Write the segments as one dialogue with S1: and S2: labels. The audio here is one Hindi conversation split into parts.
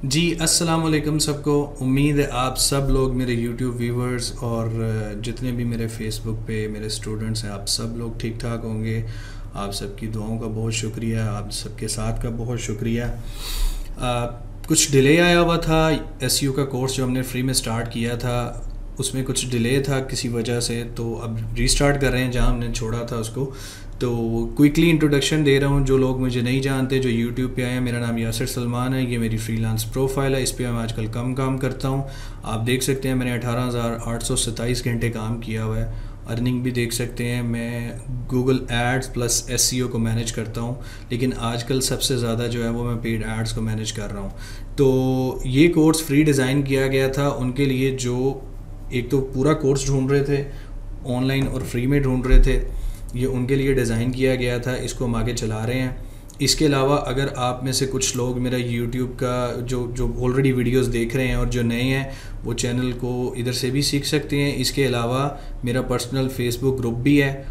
S1: जी अस्सलाम वालेकुम सबको। उम्मीद है आप सब लोग मेरे यूट्यूब व्यूवर्स और जितने भी मेरे फेसबुक पे मेरे स्टूडेंट्स हैं, आप सब लोग ठीक ठाक होंगे। आप सबकी दुआओं का बहुत शुक्रिया, आप सबके साथ का बहुत शुक्रिया। कुछ डिले आया हुआ था। एसईओ का कोर्स जो हमने फ्री में स्टार्ट किया था उसमें कुछ डिले था किसी वजह से, तो अब रीस्टार्ट कर रहे हैं जहां हमने छोड़ा था उसको। तो क्विकली इंट्रोडक्शन दे रहा हूँ, जो लोग मुझे नहीं जानते, जो यूट्यूब पे आए हैं। मेरा नाम यासिर सलमान है, ये मेरी फ्रीलांस प्रोफाइल है, इस पर मैं आजकल कम काम करता हूँ। आप देख सकते हैं मैंने 18,827 घंटे काम किया हुआ है। अर्निंग भी देख सकते हैं। मैं गूगल एड्स प्लस एसईओ को मैनेज करता हूँ, लेकिन आजकल सबसे ज़्यादा जो है वो मैं पेड एड्स को मैनेज कर रहा हूँ। तो ये कोर्स फ्री डिज़ाइन किया गया था उनके लिए जो एक तो पूरा कोर्स ढूंढ रहे थे, ऑनलाइन और फ्री में ढूंढ रहे थे। ये उनके लिए डिज़ाइन किया गया था, इसको हम आगे चला रहे हैं। इसके अलावा अगर आप में से कुछ लोग मेरा यूट्यूब का जो ऑलरेडी वीडियोस देख रहे हैं और जो नए हैं, वो चैनल को इधर से भी सीख सकते हैं। इसके अलावा मेरा पर्सनल फेसबुक ग्रुप भी है,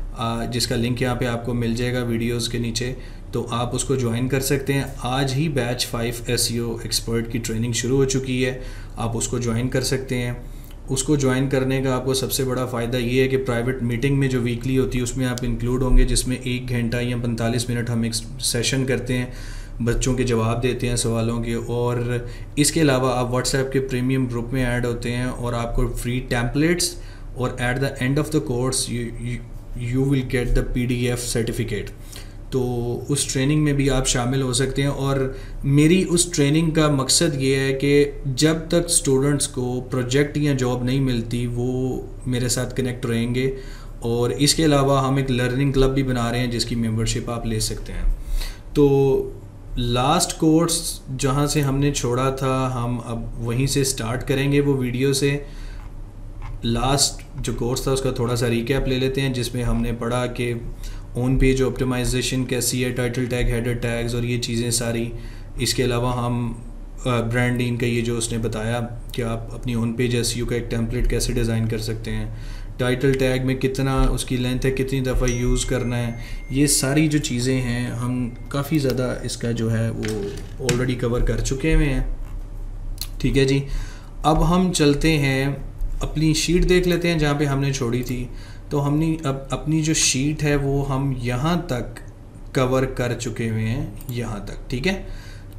S1: जिसका लिंक यहाँ पे आपको मिल जाएगा वीडियोस के नीचे, तो आप उसको ज्वाइन कर सकते हैं। आज ही बैच 5 एसईओ एक्सपर्ट की ट्रेनिंग शुरू हो चुकी है, आप उसको ज्वाइन कर सकते हैं। उसको ज्वाइन करने का आपको सबसे बड़ा फ़ायदा ये है कि प्राइवेट मीटिंग में जो वीकली होती है उसमें आप इंक्लूड होंगे, जिसमें 1 घंटा या 45 मिनट हम एक सेशन करते हैं, बच्चों के जवाब देते हैं सवालों के। और इसके अलावा आप व्हाट्सएप के प्रीमियम ग्रुप में ऐड होते हैं और आपको फ्री टेम्पलेट्स, और at the end of the course you will get the PDF certificate. तो उस ट्रेनिंग में भी आप शामिल हो सकते हैं। और मेरी उस ट्रेनिंग का मकसद ये है कि जब तक स्टूडेंट्स को प्रोजेक्ट या जॉब नहीं मिलती वो मेरे साथ कनेक्ट रहेंगे। और इसके अलावा हम एक लर्निंग क्लब भी बना रहे हैं जिसकी मेंबरशिप आप ले सकते हैं। तो लास्ट कोर्स जहाँ से हमने छोड़ा था हम अब वहीं से स्टार्ट करेंगे वो वीडियो से। लास्ट जो कोर्स था उसका थोड़ा सा रिकैप ले लेते हैं, जिसमें हमने पढ़ा कि ऑन पेज ऑप्टिमाइजेशन कैसी है, टाइटल टैग, हेडर टैग्स और ये चीज़ें सारी। इसके अलावा हम ब्रांडिंग का ये जो उसने बताया कि आप अपनी ऑन पेज एसईओ का एक टेम्पलेट कैसे डिज़ाइन कर सकते हैं, टाइटल टैग में कितना उसकी लेंथ है, कितनी दफ़ा यूज़ करना है, ये सारी जो चीज़ें हैं हम काफ़ी ज़्यादा इसका जो है वो ऑलरेडी कवर कर चुके हुए हैं। ठीक है जी, अब हम चलते हैं अपनी शीट देख लेते हैं जहाँ पे हमने छोड़ी थी। तो हमने अब अपनी जो शीट है वो हम यहाँ तक कवर कर चुके हुए हैं, यहाँ तक। ठीक है,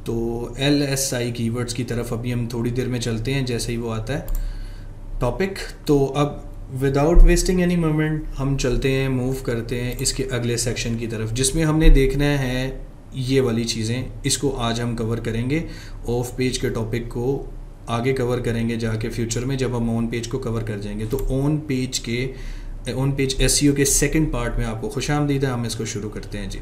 S1: तो LSI कीवर्ड्स की तरफ अभी हम थोड़ी देर में चलते हैं जैसे ही वो आता है टॉपिक। तो अब विदाउट वेस्टिंग एनी मोमेंट हम चलते हैं, मूव करते हैं इसके अगले सेक्शन की तरफ, जिसमें हमने देखना है ये वाली चीज़ें। इसको आज हम कवर करेंगे। ऑफ पेज के टॉपिक को आगे कवर करेंगे जाके फ्यूचर में, जब हम ऑन पेज को कवर कर जाएंगे। तो ऑन पेज एसईओ के सेकंड पार्ट में आपको खुशामदीद है। हम इसको शुरू करते हैं जी।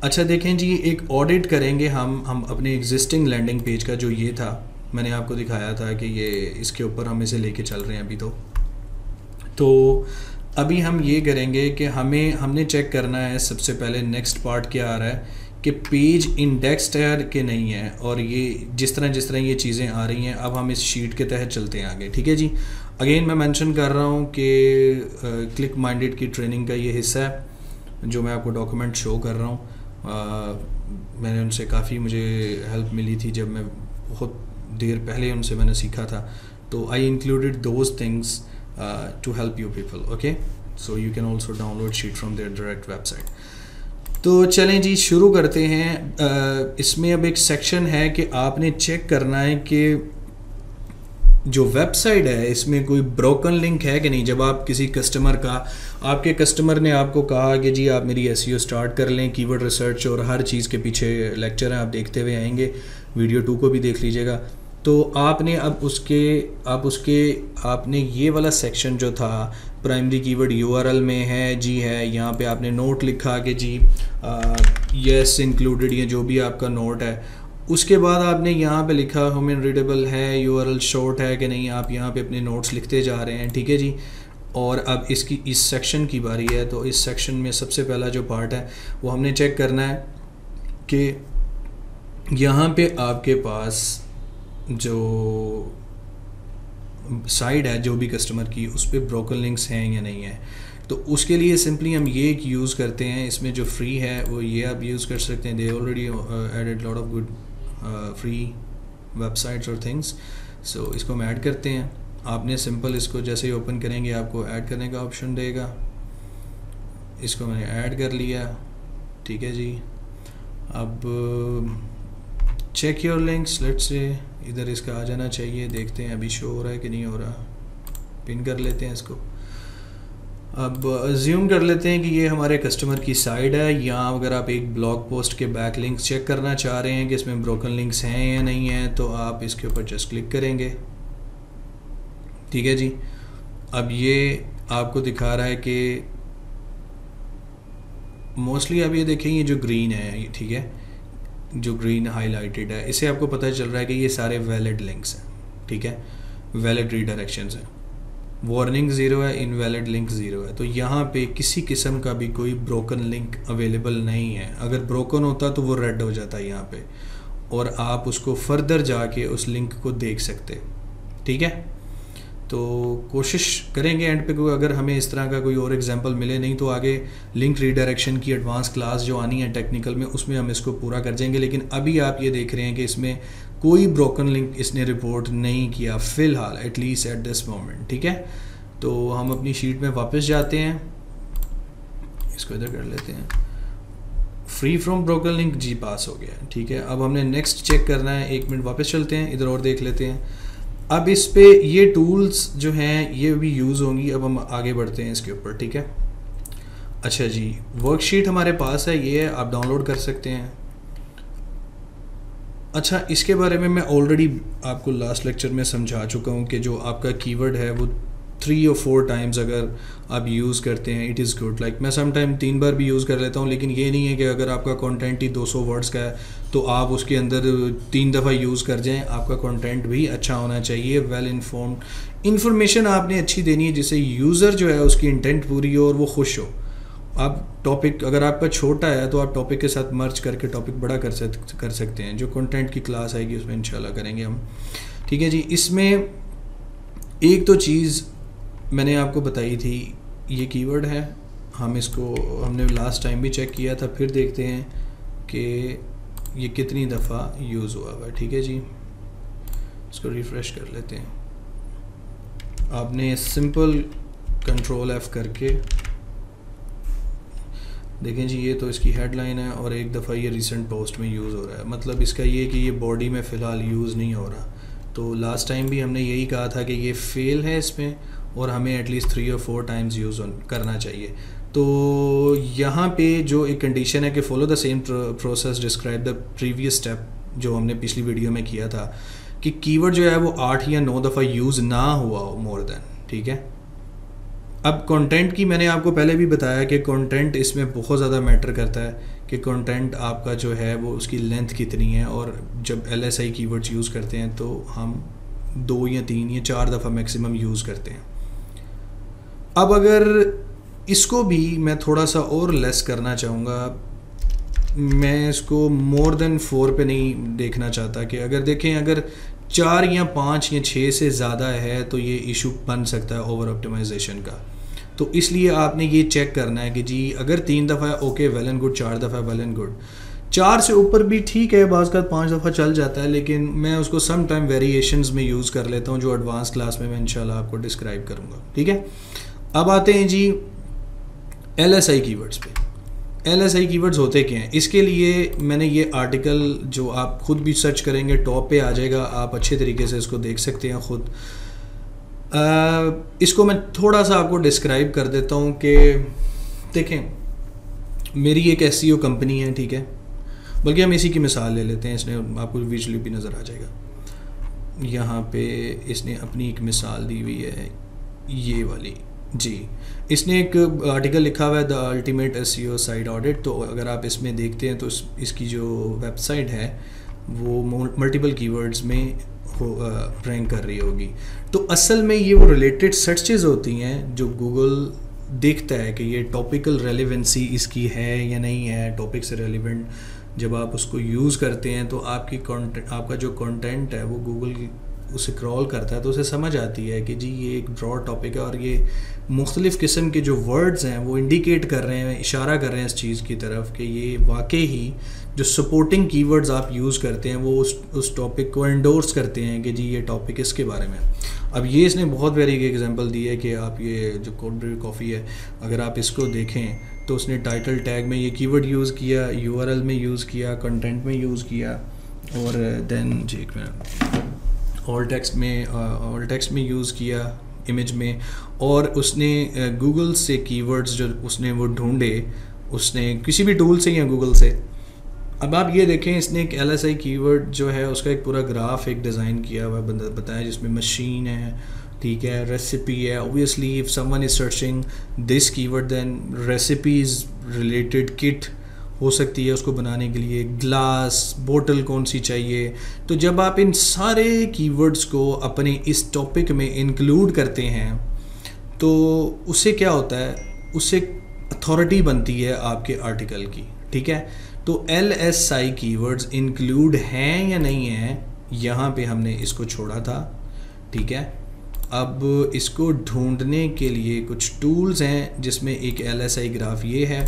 S1: अच्छा देखें जी, एक ऑडिट करेंगे हम अपने एग्जिस्टिंग लैंडिंग पेज का, जो ये था मैंने आपको दिखाया था कि ये इसके ऊपर हम इसे लेके चल रहे हैं अभी। तो अभी हम ये करेंगे कि हमने चेक करना है सबसे पहले नेक्स्ट पार्ट क्या आ रहा है कि पेज इंडेक्स्ड है कि नहीं है। और ये जिस तरह ये चीज़ें आ रही हैं, अब हम इस शीट के तहत चलते हैं आगे। ठीक है जी, अगेन मैं मेंशन कर रहा हूँ कि क्लिक माइंडेड की ट्रेनिंग का ये हिस्सा है जो मैं आपको डॉक्यूमेंट शो कर रहा हूँ। मैंने उनसे काफ़ी मुझे हेल्प मिली थी जब मैं बहुत देर पहले उनसे मैंने सीखा था। तो I included those things to help you people. Okay, so you can also download sheet from there direct website. तो चलें जी, शुरू करते हैं। इसमें अब एक सेक्शन है कि आपने चेक करना है कि जो वेबसाइट है इसमें कोई ब्रोकन लिंक है कि नहीं। जब आप किसी कस्टमर का, आपके कस्टमर ने आपको कहा कि जी आप मेरी एसईओ स्टार्ट कर लें, कीवर्ड रिसर्च और हर चीज़ के पीछे लेक्चर हैं, आप देखते हुए आएंगे, वीडियो 2 को भी देख लीजिएगा। तो आपने अब आपने ये वाला सेक्शन जो था प्राइमरी कीवर्ड URL में है जी, है यहाँ पे आपने नोट लिखा कि जी यस इंक्लूडेड, ये जो भी आपका नोट है। उसके बाद आपने यहाँ पे लिखा ह्यूमन रीडेबल है, URL शॉर्ट है कि नहीं, आप यहाँ पे अपने नोट्स लिखते जा रहे हैं। ठीक है जी, और अब इस सेक्शन की बारी है। तो इस सेक्शन में सबसे पहला जो पार्ट है वो हमने चेक करना है कि यहाँ पे आपके पास जो साइट है जो भी कस्टमर की, उस पर ब्रोकन लिंक्स हैं या नहीं है। तो उसके लिए सिंपली हम ये एक यूज़ करते हैं, इसमें जो फ्री है वो ये आप यूज़ कर सकते हैं। They already added lot of good free websites और थिंग्स। सो इसको हम ऐड करते हैं। आपने सिंपल इसको जैसे ही ओपन करेंगे आपको ऐड करने का ऑप्शन देगा। इसको मैंने ऐड कर लिया, ठीक है जी। अब check your links, let's say इधर इसका आ जाना चाहिए, देखते हैं अभी शो हो रहा है कि नहीं हो रहा। पिन कर लेते हैं इसको। अब अज्यूम कर लेते हैं कि ये हमारे कस्टमर की साइट है। यहाँ अगर आप एक ब्लॉग पोस्ट के बैक लिंक्स चेक करना चाह रहे हैं कि इसमें ब्रोकन लिंक्स हैं या नहीं हैं, तो आप इसके ऊपर जस्ट क्लिक करेंगे, ठीक है जी। अब ये आपको दिखा रहा है कि मोस्टली अब ये देखें, ये जो ग्रीन है, ठीक है, जो ग्रीन हाईलाइटेड है, इससे आपको पता चल रहा है कि ये सारे वैलिड लिंक्स हैं, ठीक है, वैलिड रीडायरेक्शंस हैं। वार्निंग 0 है, इनवैलिड लिंक 0 है। तो यहाँ पे किसी किस्म का भी कोई ब्रोकन लिंक अवेलेबल नहीं है। अगर ब्रोकन होता तो वो रेड हो जाता है यहाँ पे, और आप उसको फर्दर जाके उस लिंक को देख सकते, ठीक है। तो कोशिश करेंगे एंड पे कोई अगर हमें इस तरह का कोई और एग्जांपल मिले, नहीं तो आगे लिंक रीडायरेक्शन की एडवांस क्लास जो आनी है टेक्निकल में, उसमें हम इसको पूरा कर जाएंगे। लेकिन अभी आप ये देख रहे हैं कि इसमें कोई ब्रोकन लिंक इसने रिपोर्ट नहीं किया फ़िलहाल, एटलीस्ट एट दिस मोमेंट, ठीक है। तो हम अपनी शीट में वापस जाते हैं, इसको इधर कर लेते हैं, फ्री फ्रॉम ब्रोकन लिंक जी पास हो गया, ठीक है। अब हमने नेक्स्ट चेक करना है, 1 मिनट वापस चलते हैं, इधर और देख लेते हैं। अब इस पे ये टूल्स जो हैं ये भी यूज़ होंगी। अब हम आगे बढ़ते हैं इसके ऊपर, ठीक है। अच्छा जी, वर्कशीट हमारे पास है, ये आप डाउनलोड कर सकते हैं। अच्छा, इसके बारे में मैं ऑलरेडी आपको लास्ट लेक्चर में समझा चुका हूँ कि जो आपका कीवर्ड है वो 3 और 4 टाइम्स अगर आप यूज़ करते हैं इट इज़ गुड। लाइक मैं सम टाइम 3 बार भी यूज़ कर लेता हूँ, लेकिन ये नहीं है कि अगर आपका कंटेंट ही 200 वर्ड्स का है तो आप उसके अंदर 3 दफ़ा यूज़ कर जाएं। आपका कंटेंट भी अच्छा होना चाहिए, वेल इन्फॉर्म्ड इंफॉर्मेशन आपने अच्छी देनी है जिससे यूज़र जो है उसकी इंटेंट पूरी हो और वो खुश हो। आप टॉपिक अगर आपका छोटा है तो आप टॉपिक के साथ मर्ज करके टॉपिक बड़ा कर सकते हैं। जो कंटेंट की क्लास आएगी उसमें इंशाल्लाह करेंगे हम, ठीक है जी। इसमें एक तो चीज़ मैंने आपको बताई थी, ये कीवर्ड है, हम इसको हमने लास्ट टाइम भी चेक किया था, फिर देखते हैं कि ये कितनी दफ़ा यूज़ हुआ हुआ, ठीक है जी। इसको रिफ़्रेश कर लेते हैं। आपने सिंपल Ctrl F करके देखें जी, ये तो इसकी हेडलाइन है और एक दफ़ा ये रिसेंट पोस्ट में यूज़ हो रहा है। मतलब इसका ये कि ये बॉडी में फ़िलहाल यूज़ नहीं हो रहा। तो लास्ट टाइम भी हमने यही कहा था कि ये फेल है इसमें और हमें एटलीस्ट 3 और 4 टाइम्स यूज़ करना चाहिए। तो यहाँ पे जो एक कंडीशन है कि follow the same process describe the previous step, जो हमने पिछली वीडियो में किया था कि कीवर्ड जो है वो 8 या 9 दफ़ा यूज़ ना हुआ हो मोर देन, ठीक है। अब कंटेंट की मैंने आपको पहले भी बताया कि कंटेंट इसमें बहुत ज़्यादा मैटर करता है कि कंटेंट आपका जो है वो उसकी लेंथ कितनी है। और जब LSI कीवर्ड्स यूज़ करते हैं तो हम 2 या 3 या 4 दफ़ा मैक्सिमम यूज़ करते हैं। अब अगर इसको भी मैं थोड़ा सा और लेस करना चाहूँगा, मैं इसको मोर देन 4 पे नहीं देखना चाहता कि अगर देखें अगर 4 या 5 या 6 से ज़्यादा है तो ये इशू बन सकता है ओवर ऑप्टिमाइजेशन का। तो इसलिए आपने ये चेक करना है कि जी अगर 3 दफ़ा है ओके वेल एंड गुड, 4 दफ़ा वेल एंड गुड, 4 से ऊपर भी ठीक है, बाज़ का 5 दफ़ा चल जाता है, लेकिन मैं उसको सम टाइम वेरिएशंस में यूज़ कर लेता हूँ जो एडवांस क्लास में मैं इंशाल्लाह आपको डिस्क्राइब करूँगा, ठीक है। अब आते हैं जी LSI कीवर्ड्स पे। LSI कीवर्ड्स होते क्या हैं, इसके लिए मैंने ये आर्टिकल जो आप खुद भी सर्च करेंगे टॉप पे आ जाएगा, आप अच्छे तरीके से इसको देख सकते हैं खुद। इसको मैं थोड़ा सा आपको डिस्क्राइब कर देता हूँ कि देखें मेरी एक SEO कंपनी है, ठीक है, बल्कि हम इसी की मिसाल ले लेते हैं, इसने आपको विजुअली भी नज़र आ जाएगा। यहाँ पे इसने अपनी एक मिसाल दी हुई है ये वाली जी। इसने एक आर्टिकल लिखा हुआ है the ultimate SEO site audit. तो अगर आप इसमें देखते हैं तो इसकी जो वेबसाइट है वो मल्टीपल कीवर्ड्स में रैंक कर रही होगी। तो असल में ये वो रिलेटेड सर्चेज होती हैं जो गूगल देखता है कि ये टॉपिकल रेलेवेंसी इसकी है या नहीं है, टॉपिक से रेलिवेंट। जब आप उसको यूज़ करते हैं तो आपका जो कंटेंट है वो गूगल उसे क्रॉल करता है तो उसे समझ आती है कि जी ये एक ब्रॉड टॉपिक है और ये मुख्तलिफ़ किस्म के जो वर्ड्स हैं वो इंडिकेट कर रहे हैं, इशारा कर रहे हैं इस चीज़ की तरफ कि ये वाकई ही जो सपोर्टिंग कीवर्ड्स आप यूज़ करते हैं वो उस टॉपिक को एंडोर्स करते हैं कि जी ये टॉपिक इसके बारे में। अब ये इसने बहुत प्यारी एक एग्जांपल दी है कि आप ये जो कोल्ड ब्रू कॉफ़ी है, अगर आप इसको देखें तो उसने टाइटल टैग में ये कीवर्ड यूज़ किया, यूआरएल में यूज़ किया, कंटेंट में यूज़ किया, और देन जी एक मिनट ऑल टेक्स्ट में यूज़ किया, इमेज में, और उसने गूगल से कीवर्ड्स जो उसने वो ढूंढे, उसने किसी भी टूल से या गूगल से। अब आप ये देखें, इसने एक LSI कीवर्ड जो है उसका एक पूरा ग्राफ एक डिज़ाइन किया हुआ बताया, जिसमें मशीन है, ठीक है, रेसिपी है। Obviously if someone is searching this keyword then recipes related kit हो सकती है उसको बनाने के लिए, ग्लास बोतल कौन सी चाहिए। तो जब आप इन सारे कीवर्ड्स को अपने इस टॉपिक में इंक्लूड करते हैं तो उससे क्या होता है, उससे अथॉरिटी बनती है आपके आर्टिकल की, ठीक है। तो LSI कीवर्ड्स इंक्लूड हैं या नहीं हैं, यहाँ पे हमने इसको छोड़ा था, ठीक है। अब इसको ढूंढने के लिए कुछ टूल्स हैं, जिसमें एक LSI ग्राफ ये है,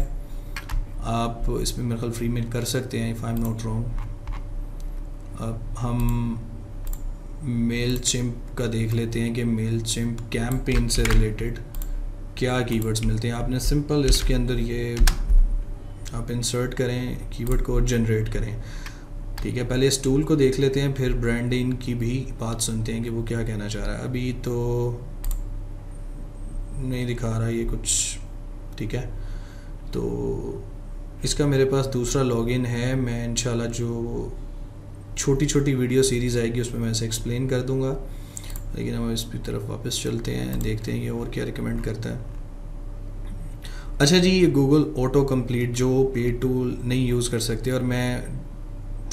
S1: आप इसमें मेरे ख्याल फ्री में कर सकते हैं if I am not wrong. अब हम मेलचिम्प का देख लेते हैं कि मेलचिम्प कैंपेन से रिलेटेड क्या कीवर्ड्स मिलते हैं। आपने सिंपल इसके अंदर ये आप इंसर्ट करें कीवर्ड को और जनरेट करें, ठीक है। पहले इस टूल को देख लेते हैं, फिर ब्रांडिंग की भी बात सुनते हैं कि वो क्या कहना चाह रहा है। अभी तो नहीं दिखा रहा ये कुछ, ठीक है। तो इसका मेरे पास दूसरा लॉगिन है, मैं इंशाल्लाह जो छोटी छोटी वीडियो सीरीज़ आएगी उसमें मैं इसे एक्सप्लेन कर दूंगा। लेकिन हम इस तरफ वापस चलते हैं, देखते हैं ये और क्या रिकमेंड करता है। अच्छा जी, ये गूगल ऑटो कंप्लीट जो पेड टूल नहीं यूज़ कर सकते, और मैं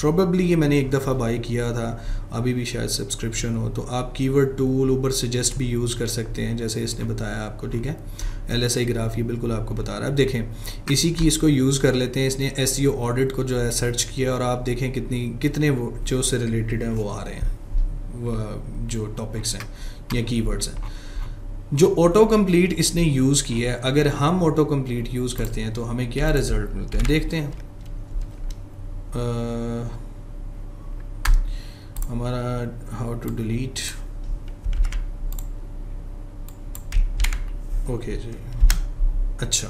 S1: प्रॉबेबली ये मैंने एक दफ़ा बाई किया था, अभी भी शायद सब्सक्रिप्शन हो, तो आप कीवर्ड टूल ऊबर सजेस्ट भी यूज़ कर सकते हैं, जैसे इसने बताया आपको, ठीक है। LSI ग्राफ ये बिल्कुल आपको बता रहा है। अब देखें इसी की इसको यूज़ कर लेते हैं। इसने SEO ऑडिट को जो है सर्च किया, और आप देखें कितने वो जो से रिलेटेड हैं वो आ रहे हैं, वो जो टॉपिक्स हैं या कीवर्ड्स हैं। जो ऑटो कंप्लीट इसने यूज़ किया है, अगर हम ऑटो कंप्लीट यूज़ करते हैं तो हमें क्या रिज़ल्ट मिलते हैं, देखते हैं। हमारा हाउ टू डिलीट, ओके जी, अच्छा।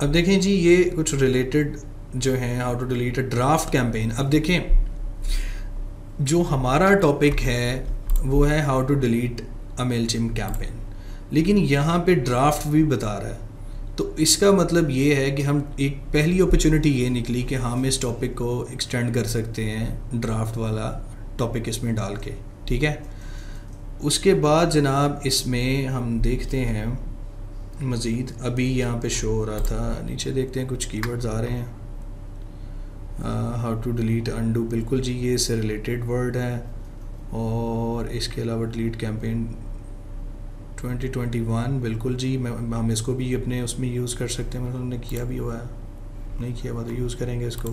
S1: अब देखें जी, ये कुछ रिलेटेड जो है how to delete a draft campaign. अब देखें जो हमारा टॉपिक है वो है how to delete a Mailchimp campaign, लेकिन यहाँ पे ड्राफ्ट भी बता रहा है। तो इसका मतलब ये है कि हम एक पहली अपॉर्चुनिटी ये निकली कि हम इस टॉपिक को एक्सटेंड कर सकते हैं, ड्राफ्ट वाला टॉपिक इसमें डाल के, ठीक है। उसके बाद जनाब इसमें हम देखते हैं मज़ीद, अभी यहाँ पे शो हो रहा था, नीचे देखते हैं कुछ कीवर्ड्स आ रहे हैं। हाउ टू डिलीट अंडू, बिल्कुल जी ये इससे रिलेटेड वर्ड है। और इसके अलावा डिलीट कैंपेन 2021, बिल्कुल जी, हम इसको भी अपने उसमें यूज़ कर सकते हैं। मतलब हमने किया भी हुआ है, नहीं किया हुआ तो यूज़ करेंगे इसको।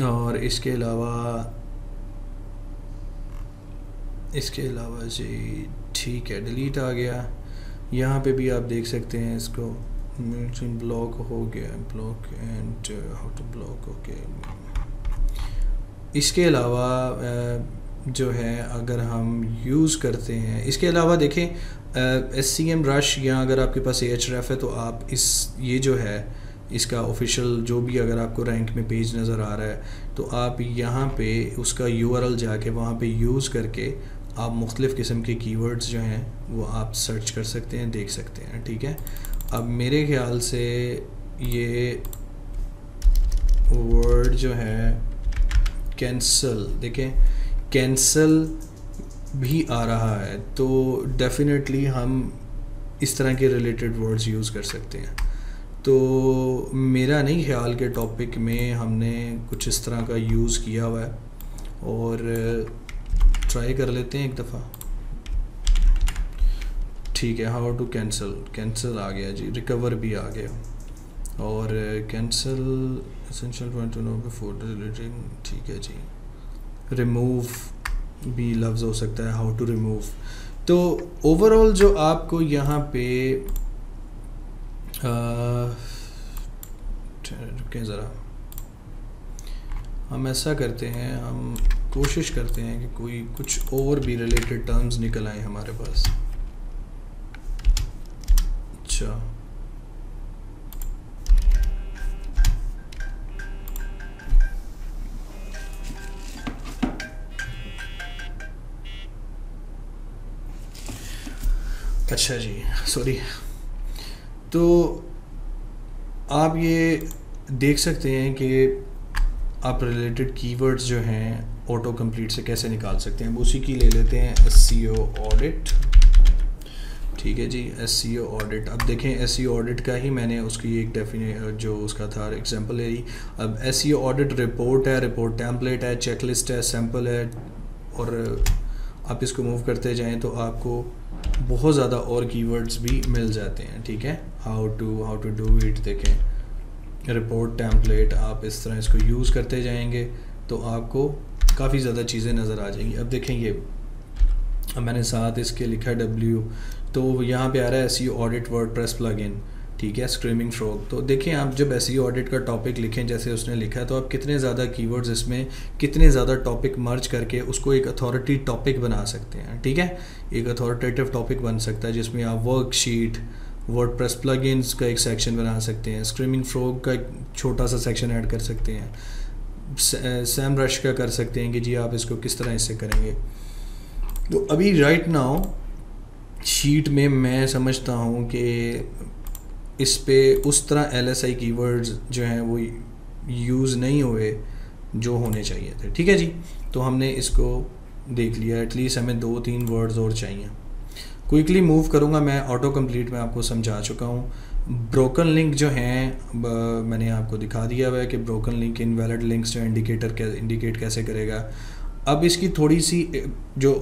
S1: और इसके अलावा जी ठीक है, डिलीट आ गया। यहाँ पे भी आप देख सकते हैं इसको, ब्लॉक हो गया, block and how to block, okay. इसके अलावा जो है अगर हम यूज़ करते हैं, इसके अलावा देखें SCM रश, या अगर आपके पास Ahref है तो आप ये जो है इसका ऑफिशियल जो भी अगर आपको रैंक में पेज नज़र आ रहा है तो आप यहाँ पे उसका URL जाके वहाँ पे यूज़ करके आप मुख्तलिफ़ किस्म के कीवर्ड्स जो हैं वो आप सर्च कर सकते हैं, देख सकते हैं, ठीक है। अब मेरे ख्याल से ये वर्ड जो है कैंसल, देखें कैंसल भी आ रहा है, तो डेफिनेटली हम इस तरह के रिलेटेड वर्ड्स यूज़ कर सकते हैं। तो मेरा नहीं ख्याल के टॉपिक में हमने कुछ इस तरह का यूज़ किया हुआ है, और ट्राई कर लेते हैं एक दफ़ा, ठीक है। हाउ टू कैंसल आ गया जी, रिकवर भी आ गया, और cancel essential point to know before deleting, ठीक है जी। रिमूव भी लफ्ज़ हो सकता है, हाउ टू रिमूव। तो ओवरऑल जो आपको यहाँ पे रुकें ज़रा, हम ऐसा करते हैं, हम कोशिश करते हैं कि कोई कुछ और भी रिलेटेड टर्म्स निकल आए हमारे पास। अच्छा, अच्छा जी, सॉरी। तो आप ये देख सकते हैं कि आप रिलेटेड कीवर्ड्स जो हैं ऑटो कंप्लीट से कैसे निकाल सकते हैं। उसी की ले लेते हैं SEO ऑडिट, ठीक है जी, SEO ऑडिट। अब देखें SEO ऑडिट का ही मैंने उसकी एक जो उसका था एग्जांपल है। अब SEO ऑडिट रिपोर्ट है, रिपोर्ट टेम्पलेट है, चेकलिस्ट है, सैम्पल है, और आप इसको मूव करते जाएं तो आपको बहुत ज़्यादा और कीवर्ड्स भी मिल जाते हैं, ठीक है। हाउ टू डू इट, देखें रिपोर्ट टेम्पलेट, आप इस तरह इसको यूज़ करते जाएंगे तो आपको काफ़ी ज़्यादा चीज़ें नज़र आ जाएंगी। अब देखें ये मैंने साथ इसके लिखा है W, तो यहाँ पे आ रहा है SEO ऑडिट वर्डप्रेस प्लगइन, ठीक है, स्क्रीमिंग फ्रॉग। तो देखें आप जब SEO ऑडिट का टॉपिक लिखें जैसे उसने लिखा है, तो आप कितने ज़्यादा कीवर्ड्स इसमें, कितने ज़्यादा टॉपिक मर्ज करके उसको एक अथॉरिटी टॉपिक बना सकते हैं, ठीक है। एक अथॉरिटेटिव टॉपिक बन सकता है जिसमें आप वर्कशीट, वर्डप्रेस प्लगइन्स का एक सेक्शन बना सकते हैं, स्क्रीमिंग फ्रॉग का एक छोटा सा सेक्शन ऐड कर सकते हैं, सैमरश का कर सकते हैं कि जी आप इसको किस तरह इससे करेंगे। तो अभी राइट नाउ शीट में मैं समझता हूँ कि इस पे उस तरह LSI कीवर्ड्स जो हैं वो यूज़ नहीं हुए जो होने चाहिए थे, ठीक है जी। तो हमने इसको देख लिया, एटलीस्ट हमें 2-3 वर्ड्स और चाहिए। क्विकली मूव करूँगा मैं, ऑटो कंप्लीट में आपको समझा चुका हूँ। ब्रोकन लिंक जो हैं मैंने आपको दिखा दिया हुआ है कि ब्रोकन लिंक, इनवैलिड लिंक्स जो इंडिकेट कैसे करेगा। अब इसकी थोड़ी सी जो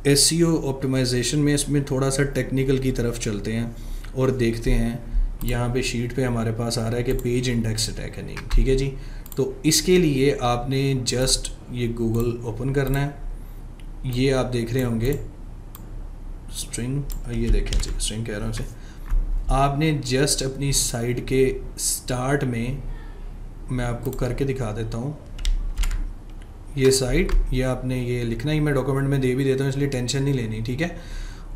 S1: SEO ऑप्टिमाइजेशन में, इसमें थोड़ा सा टेक्निकल की तरफ चलते हैं और देखते हैं। यहाँ पे शीट पे हमारे पास आ रहा है कि पेज इंडेक्स अटैक है नहीं, ठीक है जी। तो इसके लिए आपने जस्ट ये गूगल ओपन करना है, ये आप देख रहे होंगे स्ट्रिंग, ये देखें जी, स्ट्रिंग कह रहा हूँ से, आपने जस्ट अपनी साइट के स्टार्ट में, मैं आपको करके दिखा देता हूँ, ये साइट, ये आपने ये लिखना ही, मैं डॉक्यूमेंट में दे भी देता हूँ इसलिए टेंशन नहीं लेनी, ठीक है।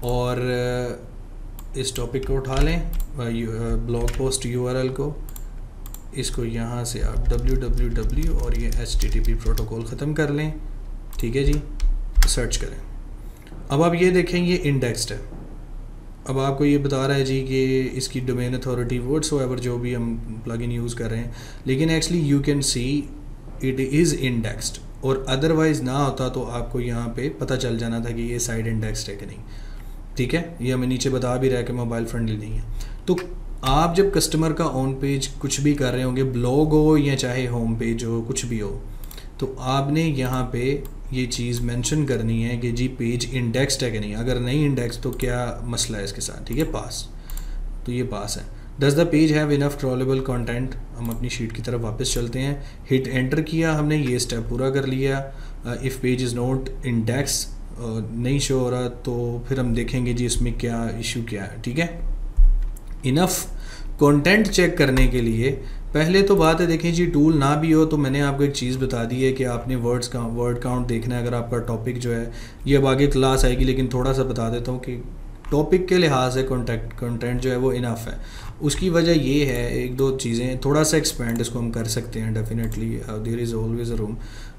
S1: और इस टॉपिक को उठा लें, ब्लॉग पोस्ट URL को, इसको यहाँ से आप www और ये HTTP प्रोटोकॉल ख़त्म कर लें, ठीक है जी, सर्च करें। अब आप ये देखें ये इंडेक्स्ड है। अब आपको ये बता रहा है जी कि इसकी डोमेन अथॉरिटी व्हाटसोएवर जो भी हम प्लगइन यूज़ कर रहे हैं, लेकिन actually you can see it is indexed, और अदरवाइज़ ना होता तो आपको यहाँ पे पता चल जाना था कि ये साइट इंडेक्स्ड है कि नहीं, ठीक है। ये हमें नीचे बता भी रहा है कि मोबाइल फ्रेंडली नहीं है। तो आप जब कस्टमर का ऑन पेज कुछ भी कर रहे होंगे, ब्लॉग हो या चाहे होम पेज हो, कुछ भी हो, तो आपने यहाँ पे ये चीज़ मेंशन करनी है कि जी पेज इंडेक्स्ड है कि नहीं। अगर नहीं इंडेक्स तो क्या मसला है इसके साथ, ठीक है, पास, तो ये पास है। Does the page have enough crawlable content, हम अपनी शीट की तरफ वापस चलते हैं, हिट एंटर किया हमने, ये स्टेप पूरा कर लिया। If page is not index, नहीं शो हो रहा, तो फिर हम देखेंगे जी इसमें क्या इशू क्या है, ठीक है। इनफ कंटेंट चेक करने के लिए पहले तो बात है, देखें जी टूल ना भी हो तो मैंने आपको एक चीज़ बता दी है कि आपने वर्ड काउंट देखना है। अगर आपका टॉपिक जो है, ये अब आगे क्लास आएगी, लेकिन थोड़ा सा बता देता हूँ कि टॉपिक के लिहाज से कंटेंट जो है वो इनफ है। उसकी वजह ये है, एक दो चीज़ें थोड़ा सा एक्सपेंड इसको हम कर सकते हैं definitely, there is always a room,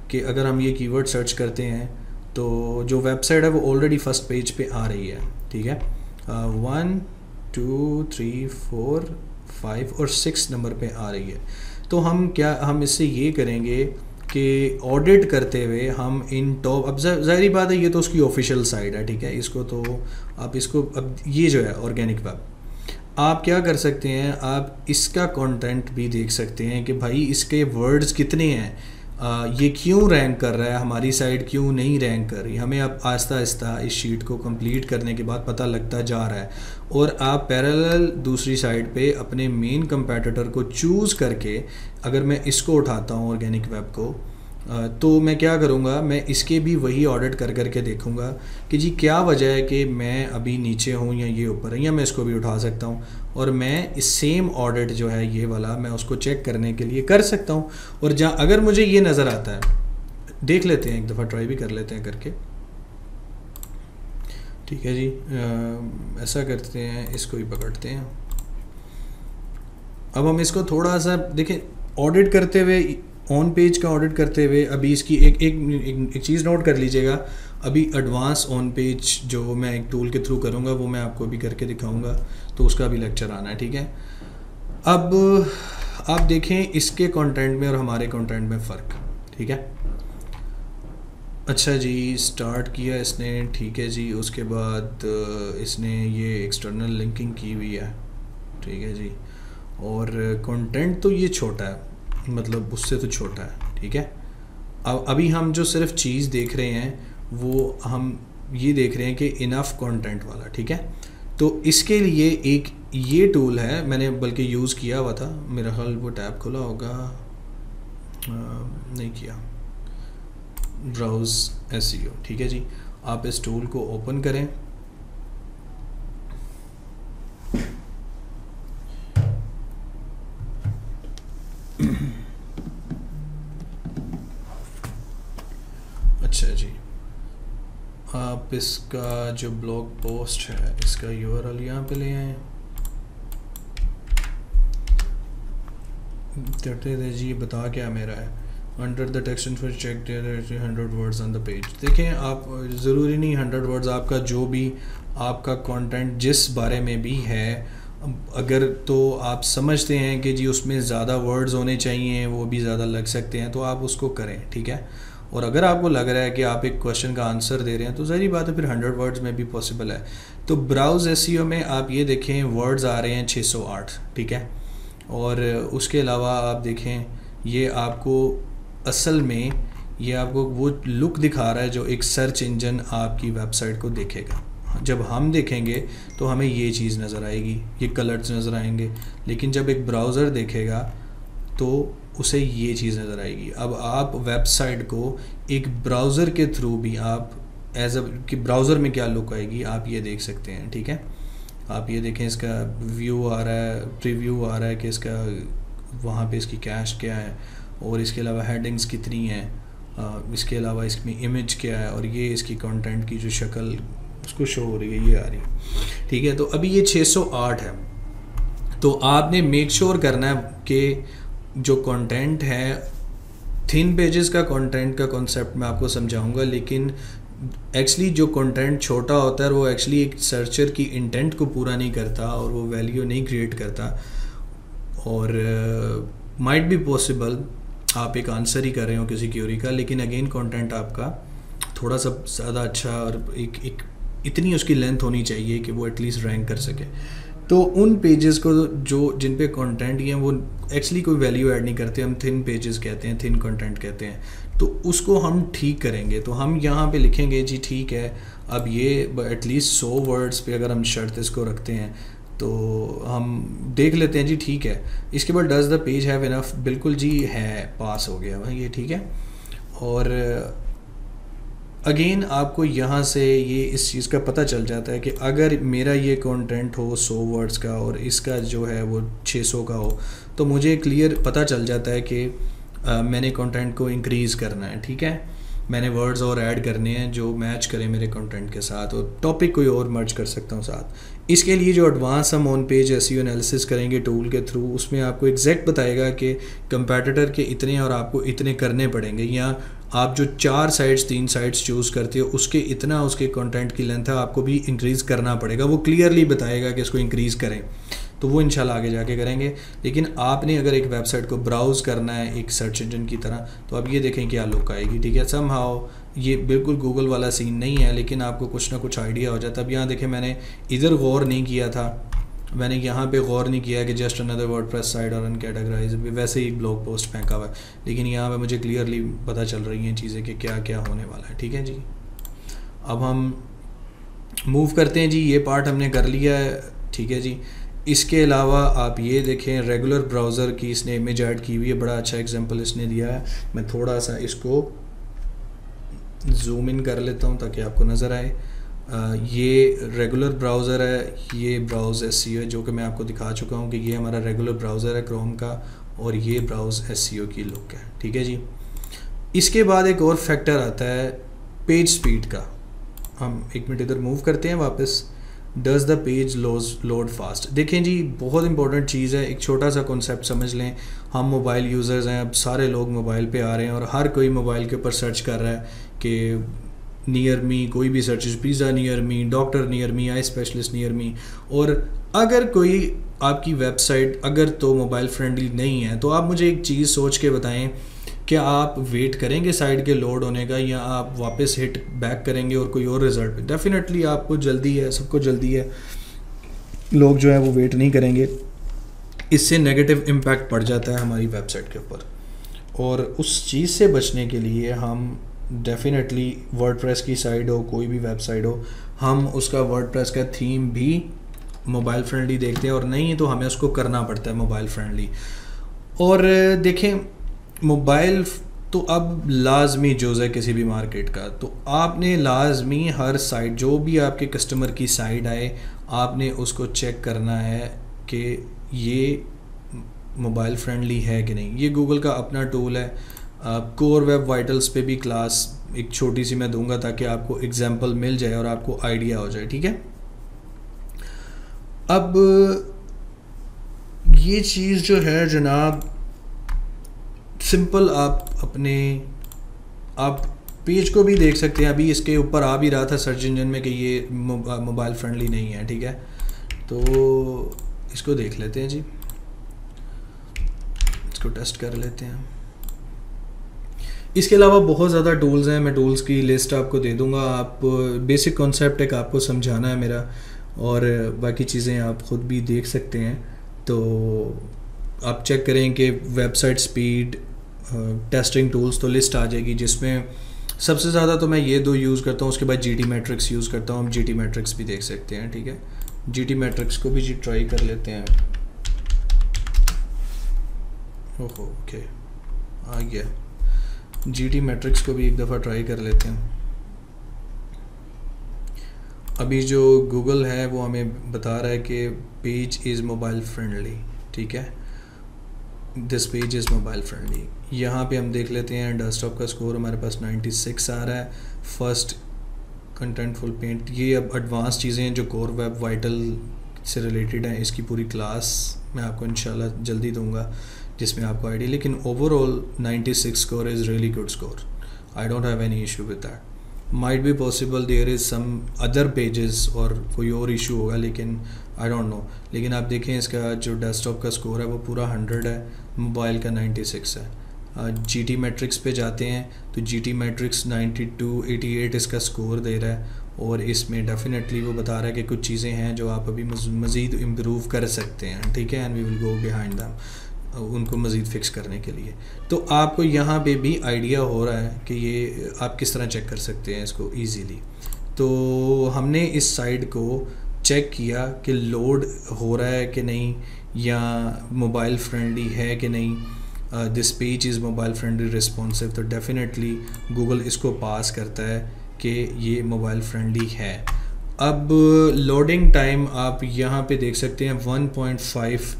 S1: कि अगर हम ये कीवर्ड सर्च करते हैं तो जो वेबसाइट है वो ऑलरेडी फर्स्ट पेज पे आ रही है, ठीक है। 1 2 3 4 5 और 6 नंबर पे आ रही है। तो हम इससे ये करेंगे कि ऑडिट करते हुए हम इन टॉप, अब ज़ाहिर बात है ये तो उसकी ऑफिशियल साइट है, ठीक है। इसको तो आप इसको, अब ये जो है ऑर्गेनिक वेब, आप क्या कर सकते हैं, आप इसका कंटेंट भी देख सकते हैं कि भाई इसके वर्ड्स कितने हैं। ये क्यों रैंक कर रहा है, हमारी साइट क्यों नहीं रैंक कर रही, हमें अब आहिस्ता आहिस्ता इस शीट को कंप्लीट करने के बाद पता लगता जा रहा है। और आप पैरेलल दूसरी साइड पे अपने मेन कंपेटिटर को चूज़ करके, अगर मैं इसको उठाता हूँ ऑर्गेनिक वेब को, तो मैं क्या करूँगा, मैं इसके भी वही ऑडिट कर करके देखूँगा कि जी क्या वजह है कि मैं अभी नीचे हूँ या ये ऊपर है, या मैं इसको भी उठा सकता हूँ और मैं इस सेम ऑडिट जो है ये वाला मैं उसको चेक करने के लिए कर सकता हूँ। और जहाँ अगर मुझे ये नज़र आता है, देख लेते हैं, एक दफ़ा ट्राई भी कर लेते हैं करके। ठीक है जी, ऐसा करते हैं, इसको ही पकड़ते हैं। अब हम इसको थोड़ा सा देखें, ऑडिट करते हुए, ऑन पेज का ऑडिट करते हुए, अभी इसकी एक चीज़ नोट कर लीजिएगा। अभी एडवांस ऑन पेज जो मैं एक टूल के थ्रू करूँगा वो मैं आपको भी करके दिखाऊंगा, तो उसका भी लेक्चर आना है। ठीक है, अब आप देखें इसके कंटेंट में और हमारे कंटेंट में फ़र्क। ठीक है, अच्छा जी, स्टार्ट किया इसने, ठीक है जी। उसके बाद इसने ये एक्सटर्नल लिंकिंग की हुई है, ठीक है जी। और कंटेंट तो ये छोटा है, मतलब उससे तो छोटा है। ठीक है, अब अभी हम जो सिर्फ चीज़ देख रहे हैं वो हम ये देख रहे हैं कि इनफ कंटेंट वाला। ठीक है, तो इसके लिए एक ये टूल है, मैंने बल्कि यूज़ किया हुआ था, मेरा ख्याल वो टैब खुला होगा, नहीं किया, ब्राउज एसईओ। ठीक है जी, आप इस टूल को ओपन करें। अच्छा जी, आप इसका जो ब्लॉग पोस्ट है इसका यूआरएल यहाँ पे ले आए, कहते थे जी, बता क्या मेरा है, under the text for check 100 words on the page. देखें, आप ज़रूरी नहीं 100 वर्ड्स, आपका जो भी आपका कंटेंट जिस बारे में भी है, अगर तो आप समझते हैं कि जी उसमें ज़्यादा वर्ड्स होने चाहिए, वो भी ज़्यादा लग सकते हैं, तो आप उसको करें। ठीक है, और अगर आपको लग रहा है कि आप एक क्वेश्चन का आंसर दे रहे हैं तो ज़ाहिर बात है फिर 100 वर्ड्स में भी पॉसिबल है। तो ब्राउज एसईओ में आप ये देखें, वर्ड्स आ रहे हैं 608। ठीक है, और उसके अलावा आप देखें, ये आपको असल में ये आपको वो लुक दिखा रहा है जो एक सर्च इंजन आपकी वेबसाइट को देखेगा। जब हम देखेंगे तो हमें ये चीज़ नज़र आएगी, ये कलर्स नज़र आएंगे, लेकिन जब एक ब्राउज़र देखेगा तो उसे ये चीज़ नज़र आएगी। अब आप वेबसाइट को एक ब्राउज़र के थ्रू भी आप एज अ कि ब्राउज़र में क्या लुक आएगी आप ये देख सकते हैं। ठीक है, आप ये देखें, इसका व्यू आ रहा है, प्रीव्यू आ रहा है कि इसका वहाँ पे इसकी कैश क्या है, और इसके अलावा हेडिंग्स कितनी हैं, इसके अलावा इसमें इमेज क्या है, और ये इसकी कंटेंट की जो शक्ल उसको शो हो रही है, ये आ रही है। ठीक है, तो अभी ये 608 है, तो आपने मेक श्योर करना है कि जो कंटेंट है, थिन पेजेस का कंटेंट का कॉन्सेप्ट मैं आपको समझाऊंगा, लेकिन एक्चुअली जो कंटेंट छोटा होता है वो एक्चुअली एक सर्चर की इंटेंट को पूरा नहीं करता और वो वैल्यू नहीं क्रिएट करता, और माइट बी पॉसिबल आप एक आंसर ही कर रहे हो किसी क्यूरी का, लेकिन अगेन कंटेंट आपका थोड़ा सा ज़्यादा अच्छा और एक इतनी उसकी लेंथ होनी चाहिए कि वो एटलीस्ट रैंक कर सके। तो उन पेजेस को जो जिन पे कंटेंट ही हैं वो एक्चुअली कोई वैल्यू ऐड नहीं करते, हम थिन पेजेस कहते हैं, थिन कंटेंट कहते हैं, तो उसको हम ठीक करेंगे। तो हम यहाँ पे लिखेंगे जी ठीक है, अब ये एटलीस्ट 100 वर्ड्स पे अगर हम शर्त इसको रखते हैं तो हम देख लेते हैं जी ठीक है। इसके बाद does the page have enough, बिल्कुल जी है, पास हो गया भाई ये, ठीक है। और अगेन आपको यहाँ से ये इस चीज़ का पता चल जाता है कि अगर मेरा ये कंटेंट हो 100 वर्ड्स का और इसका जो है वो 600 का हो, तो मुझे क्लियर पता चल जाता है कि मैंने कंटेंट को इंक्रीज़ करना है। ठीक है, मैंने वर्ड्स और ऐड करने हैं जो मैच करें मेरे कंटेंट के साथ, और टॉपिक कोई और मर्ज कर सकता हूँ साथ। इसके लिए जो एडवांस हम ऑन पेज एसईओ एनालिसिस करेंगे टूल के थ्रू, उसमें आपको एग्जैक्ट बताएगा कि कंपेटिटर के इतने और आपको इतने करने पड़ेंगे, या आप जो 4 साइट्स 3 साइट्स चूज़ करते हो उसके इतना उसके कंटेंट की लेंथ है आपको भी इंक्रीज़ करना पड़ेगा। वो क्लियरली बताएगा कि इसको इंक्रीज़ करें, तो वो इंशाल्लाह आगे जाके करेंगे। लेकिन आपने अगर एक वेबसाइट को ब्राउज़ करना है एक सर्च इंजन की तरह, तो अब ये देखें क्या लुक आएगी। ठीक है, समहाउ ये बिल्कुल गूगल वाला सीन नहीं है, लेकिन आपको कुछ ना कुछ आइडिया हो जाता है। अब यहाँ देखें, मैंने इधर गौर नहीं किया था, मैंने यहाँ पे गौर नहीं किया कि जस्ट अनदर वर्डप्रेस साइट और अनकैटेगराइज, वैसे ही ब्लॉग पोस्ट फेंका हुआ है, लेकिन यहाँ पे मुझे क्लियरली पता चल रही हैं चीज़ें कि क्या क्या होने वाला है। ठीक है जी, अब हम मूव करते हैं जी, ये पार्ट हमने कर लिया है। ठीक है जी, इसके अलावा आप ये देखें, रेगुलर ब्राउज़र की इसने इमेज ऐड की हुई है, बड़ा अच्छा एग्जांपल इसने दिया है। मैं थोड़ा सा इसको जूम इन कर लेता हूँ ताकि आपको नज़र आए। ये रेगुलर ब्राउज़र है, ये ब्राउज़ SEO है, जो कि मैं आपको दिखा चुका हूँ कि ये हमारा रेगुलर ब्राउज़र है क्रोम का, और ये ब्राउज़ SEO की लुक है। ठीक है जी, इसके बाद एक और फैक्टर आता है पेज स्पीड का। हम एक मिनट इधर मूव करते हैं वापस। Does the page load fast. देखें जी, बहुत इंपॉर्टेंट चीज़ है, एक छोटा सा कॉन्सेप्ट समझ लें। हम मोबाइल यूज़र्स हैं, अब सारे लोग मोबाइल पे आ रहे हैं और हर कोई मोबाइल के ऊपर सर्च कर रहा है कि नियर मी, कोई भी search, pizza near me, doctor near me, eye specialist near me. और अगर कोई आपकी वेबसाइट अगर तो मोबाइल फ्रेंडली नहीं है, तो आप मुझे एक चीज़ सोच के बताएं, क्या आप वेट करेंगे साइट के लोड होने का, या आप वापस हिट बैक करेंगे और कोई और रिज़ल्ट? डेफिनेटली आपको जल्दी है, सबको जल्दी है, लोग जो है वो वेट नहीं करेंगे। इससे नेगेटिव इम्पैक्ट पड़ जाता है हमारी वेबसाइट के ऊपर, और उस चीज़ से बचने के लिए हम डेफिनेटली वर्डप्रेस की साइट हो, कोई भी वेबसाइट हो, हम उसका वर्डप्रेस का थीम भी मोबाइल फ्रेंडली देखते हैं, और नहीं तो हमें उसको करना पड़ता है मोबाइल फ्रेंडली। और देखें, मोबाइल तो अब लाजमी जुज़ है किसी भी मार्केट का, तो आपने लाजमी हर साइट, जो भी आपके कस्टमर की साइट आए, आपने उसको चेक करना है कि ये मोबाइल फ्रेंडली है कि नहीं। ये गूगल का अपना टूल है, कोर वेब वाइटल्स पे भी क्लास एक छोटी सी मैं दूंगा ताकि आपको एग्जांपल मिल जाए और आपको आइडिया हो जाए। ठीक है, अब ये चीज़ जो है जनाब, सिंपल आप पेज को भी देख सकते हैं। अभी इसके ऊपर आ भी रहा था सर्च इंजन में कि ये मोबाइल फ्रेंडली नहीं है। ठीक है, तो इसको देख लेते हैं जी, इसको टेस्ट कर लेते हैं। इसके अलावा बहुत ज़्यादा टूल्स हैं, मैं टूल्स की लिस्ट आपको दे दूंगा। आप बेसिक कॉन्सेप्ट एक आपको समझाना है मेरा, और बाकी चीज़ें आप ख़ुद भी देख सकते हैं। तो आप चेक करें कि वेबसाइट स्पीड, टेस्टिंग टूल्स, तो लिस्ट आ जाएगी, जिसमें सबसे ज़्यादा तो मैं ये दो यूज़ करता हूँ। उसके बाद GT मैट्रिक्स यूज़ करता हूँ, हम GT मैट्रिक्स भी देख सकते हैं। ठीक है, GT मैट्रिक्स को भी जी ट्राई कर लेते हैं। ओहो, ओके, आ गया। GT मैट्रिक्स को भी एक दफ़ा ट्राई कर लेते हैं। अभी जो गूगल है वो हमें बता रहा है कि पेज इज़ मोबाइल फ्रेंडली। ठीक है, this page is mobile friendly. यहाँ पे हम देख लेते हैं, डेस्कटॉप का स्कोर हमारे पास 96 आ रहा है। फर्स्ट कंटेंटफुल पेंट, ये अब एडवांस चीज़ें हैं जो कोर वेब वाइटल से रिलेटेड हैं। इसकी पूरी क्लास मैं आपको इंशाल्लाह जल्दी दूंगा जिसमें आपको आइडिया, लेकिन overall 96 score is really good score. I don't have any issue with that. Might be possible there is some other pages और कोई और इशू होगा, लेकिन आई डोंट नो। लेकिन आप देखें, इसका जो डेस्कटॉप का स्कोर है वो पूरा 100 है, मोबाइल का 96 है। GT मैट्रिक्स पे जाते हैं तो GT मैट्रिक्स 92, 88 इसका स्कोर दे रहा है, और इसमें डेफिनेटली वो बता रहा है कि कुछ चीज़ें हैं जो आप अभी मज़ीद इम्प्रूव कर सकते हैं। ठीक है, and we will go behind them, उनको मज़ीद फ़िक्स करने के लिए। तो आपको यहाँ पे भी आइडिया हो रहा है कि ये आप किस तरह चेक कर सकते हैं इसको ईज़िली। तो हमने इस साइड को चेक किया कि लोड हो रहा है कि नहीं, या मोबाइल फ्रेंडली है कि नहीं, this page is mobile friendly responsive. तो डेफिनेटली गूगल इसको पास करता है कि ये मोबाइल फ्रेंडली है। अब लोडिंग टाइम आप यहाँ पे देख सकते हैं 1.5।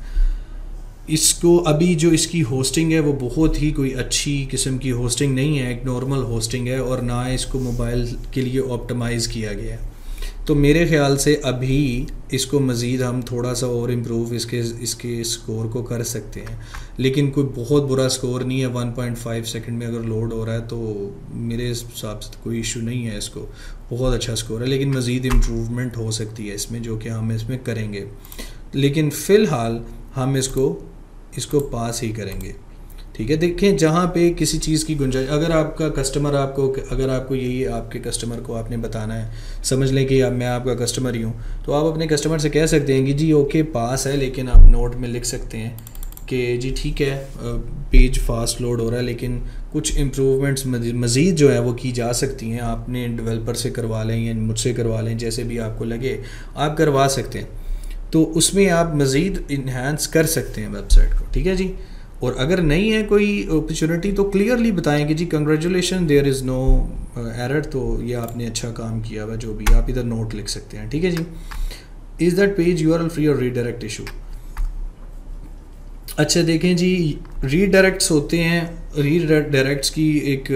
S1: इसको अभी जो इसकी होस्टिंग है वो बहुत ही कोई अच्छी किस्म की होस्टिंग नहीं है, एक नॉर्मल होस्टिंग है, और ना इसको मोबाइल के लिए ऑप्टिमाइज़ किया गया है। तो मेरे ख़्याल से अभी इसको मज़ीद हम थोड़ा सा और इम्प्रूव इसके स्कोर को कर सकते हैं, लेकिन कोई बहुत बुरा स्कोर नहीं है। 1.5 सेकंड में अगर लोड हो रहा है तो मेरे हिसाब से कोई इशू नहीं है, इसको बहुत अच्छा स्कोर है। लेकिन मज़ीद इम्प्रूवमेंट हो सकती है इसमें, जो कि हम इसमें करेंगे, लेकिन फ़िलहाल हम इसको पास ही करेंगे। ठीक है। देखें जहाँ पे किसी चीज़ की गुंजाइश, अगर आपका कस्टमर अगर आपको यही आपके कस्टमर को आपने बताना है, समझ लें कि अब मैं आपका कस्टमर ही हूँ, तो आप अपने कस्टमर से कह सकते हैं कि जी ओके पास है, लेकिन आप नोट में लिख सकते हैं कि जी ठीक है पेज फास्ट लोड हो रहा है, लेकिन कुछ इम्प्रूवमेंट्स मज़ीद जो है वो की जा सकती हैं। आपने डेवलपर से करवा लें या मुझसे करवा लें, जैसे भी आपको लगे आप करवा सकते हैं। तो उसमें आप मज़ीद इन्हांस कर सकते हैं वेबसाइट को, ठीक है जी। और अगर नहीं है कोई अपॉर्चुनिटी तो क्लियरली बताएं कि ji congratulation there is no error, तो ये आपने अच्छा काम किया हुआ, जो भी आप इधर नोट लिख सकते हैं, ठीक है ji. Is that page URL free और रीडायरेक्ट इशू। अच्छा देखें जी, रीडायरेक्ट्स होते हैं, रीडायरेक्ट्स की एक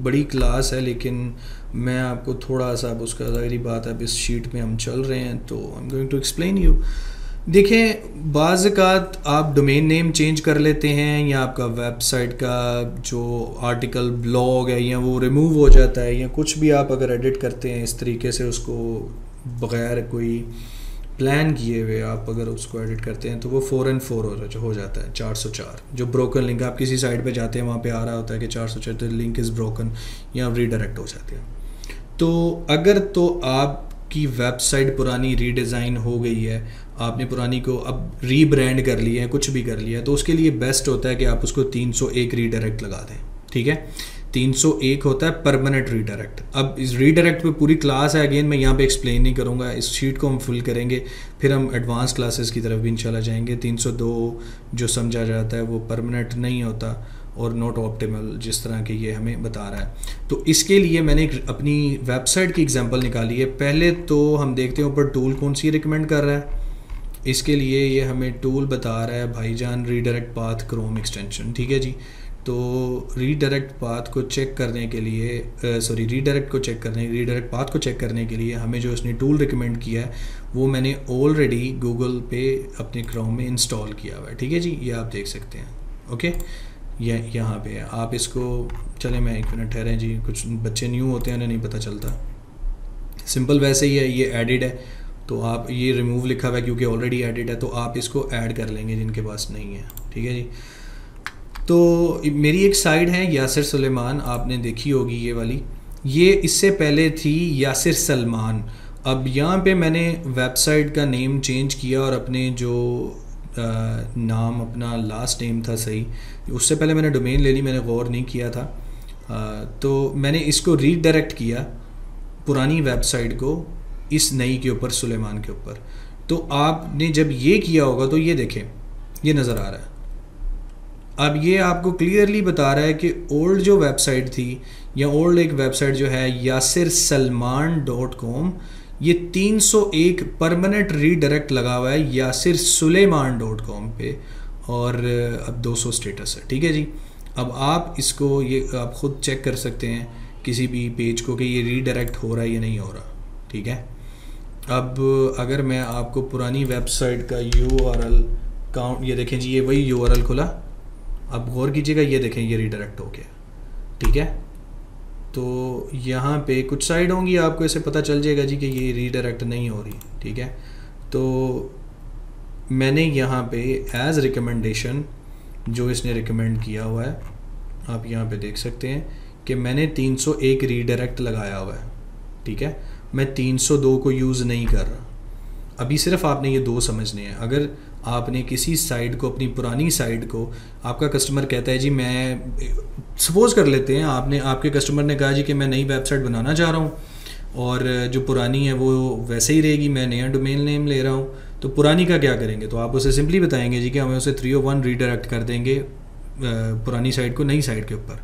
S1: बड़ी क्लास है, लेकिन मैं आपको थोड़ा सा, अब उसका ज़ाहिरी बात है, अब इस शीट में हम चल रहे हैं तो I am going to explain you. देखें बाज़ औक़ात आप डोमेन नेम चेंज कर लेते हैं, या आपका वेबसाइट का जो आर्टिकल ब्लॉग है या वो रिमूव हो जाता है, या कुछ भी आप अगर एडिट करते हैं इस तरीके से, उसको बग़ैर कोई प्लान किए हुए आप अगर उसको एडिट करते हैं, तो वो 404 हो जाता है, 404। जो ब्रोकन लिंक, आप किसी साइट पे जाते हैं वहाँ पे आ रहा होता है कि 404 तो लिंक इज़ ब्रोकन, या रीडायरेक्ट हो जाते हैं। तो अगर तो आपकी वेबसाइट पुरानी रीडिज़ाइन हो गई है, आपने पुरानी को अब रीब्रांड कर लिया है, कुछ भी कर लिया है, तो उसके लिए बेस्ट होता है कि आप उसको 301 रीडायरेक्ट लगा दें, ठीक है। 301 होता है परमानेंट रीडायरेक्ट। अब इस रीडायरेक्ट पे पूरी क्लास है, अगेन मैं यहाँ पे एक्सप्लेन नहीं करूँगा, इस शीट को हम फुल करेंगे, फिर हम एडवांस क्लासेस की तरफ भी इंशाल्लाह जाएंगे। 302 जो समझा जाता है वो परमानेंट नहीं होता, और नॉट ऑप्टिमल जिस तरह के ये हमें बता रहा है। तो इसके लिए मैंने अपनी वेबसाइट की एग्जांपल निकाली है। पहले तो हम देखते हैं ऊपर टूल कौन सी रिकमेंड कर रहा है। इसके लिए ये हमें टूल बता रहा है भाईजान रीडायरेक्ट पाथ क्रोम एक्सटेंशन, ठीक है जी। तो रीडायरेक्ट पाथ को चेक करने के लिए रीडायरेक्ट पाथ को चेक करने के लिए हमें जो इसने टूल रिकमेंड किया है वो मैंने ऑलरेडी गूगल पे अपने क्रोम में इंस्टॉल किया हुआ है, ठीक है जी। ये आप देख सकते हैं, ओके। ये यहाँ पे है, आप इसको, चले मैं एक मिनट ठहरें जी, कुछ बच्चे न्यू होते हैं उन्हें नहीं पता चलता। सिंपल वैसे ही है, ये एडिड है तो आप, ये रिमूव लिखा हुआ है क्योंकि ऑलरेडी एडिड है, तो आप इसको ऐड कर लेंगे जिनके पास नहीं है, ठीक है जी। तो मेरी एक साइट है यासिर सुलेमान, आपने देखी होगी ये वाली, ये इससे पहले थी यासिर सलमान। अब यहाँ पे मैंने वेबसाइट का नेम चेंज किया और अपने जो नाम, अपना लास्ट नेम था सही, उससे पहले मैंने डोमेन ले ली, मैंने गौर नहीं किया था। तो मैंने इसको रीडायरेक्ट किया पुरानी वेबसाइट को इस नई के ऊपर, सुलेमान के ऊपर। तो आपने जब ये किया होगा तो ये देखें, ये नज़र आ रहा है। अब ये आपको क्लियरली बता रहा है कि ओल्ड जो वेबसाइट थी, या ओल्ड एक वेबसाइट जो है yasirsalman.com, ये 301 परमानेंट रीडायरेक्ट लगा हुआ है yasirsuleman.com पे, और अब 200 स्टेटस है, ठीक है जी। अब आप इसको, ये आप ख़ुद चेक कर सकते हैं किसी भी पेज को कि ये रीडायरेक्ट हो रहा है या नहीं हो रहा, ठीक है। अब अगर मैं आपको पुरानी वेबसाइट का URL काउंट, ये देखें जी, ये वही URL खुला, अब गौर कीजिएगा, ये देखें ये रीडायरेक्ट हो गया, ठीक है। तो यहाँ पे कुछ साइड होंगी, आपको ऐसे पता चल जाएगा जी कि ये रीडायरेक्ट नहीं हो रही, ठीक है। तो मैंने यहाँ पे एज रिकमेंडेशन जो इसने रिकमेंड किया हुआ है, आप यहाँ पे देख सकते हैं कि मैंने 301 रीडायरेक्ट लगाया हुआ है, ठीक है। मैं 302 को यूज़ नहीं कर रहा। अभी सिर्फ आपने ये दो समझने हैं। अगर आपने किसी साइट को, अपनी पुरानी साइट को, आपका कस्टमर कहता है जी, मैं सपोज़ कर लेते हैं, आपके कस्टमर ने कहा जी कि मैं नई वेबसाइट बनाना चाह रहा हूँ और जो पुरानी है वो वैसे ही रहेगी, मैं नया डोमेन नेम ले रहा हूँ, तो पुरानी का क्या करेंगे? तो आप उसे सिंपली बताएंगे जी कि हमें उसे 301 रीडायरेक्ट कर देंगे पुरानी साइट को नई साइट के ऊपर।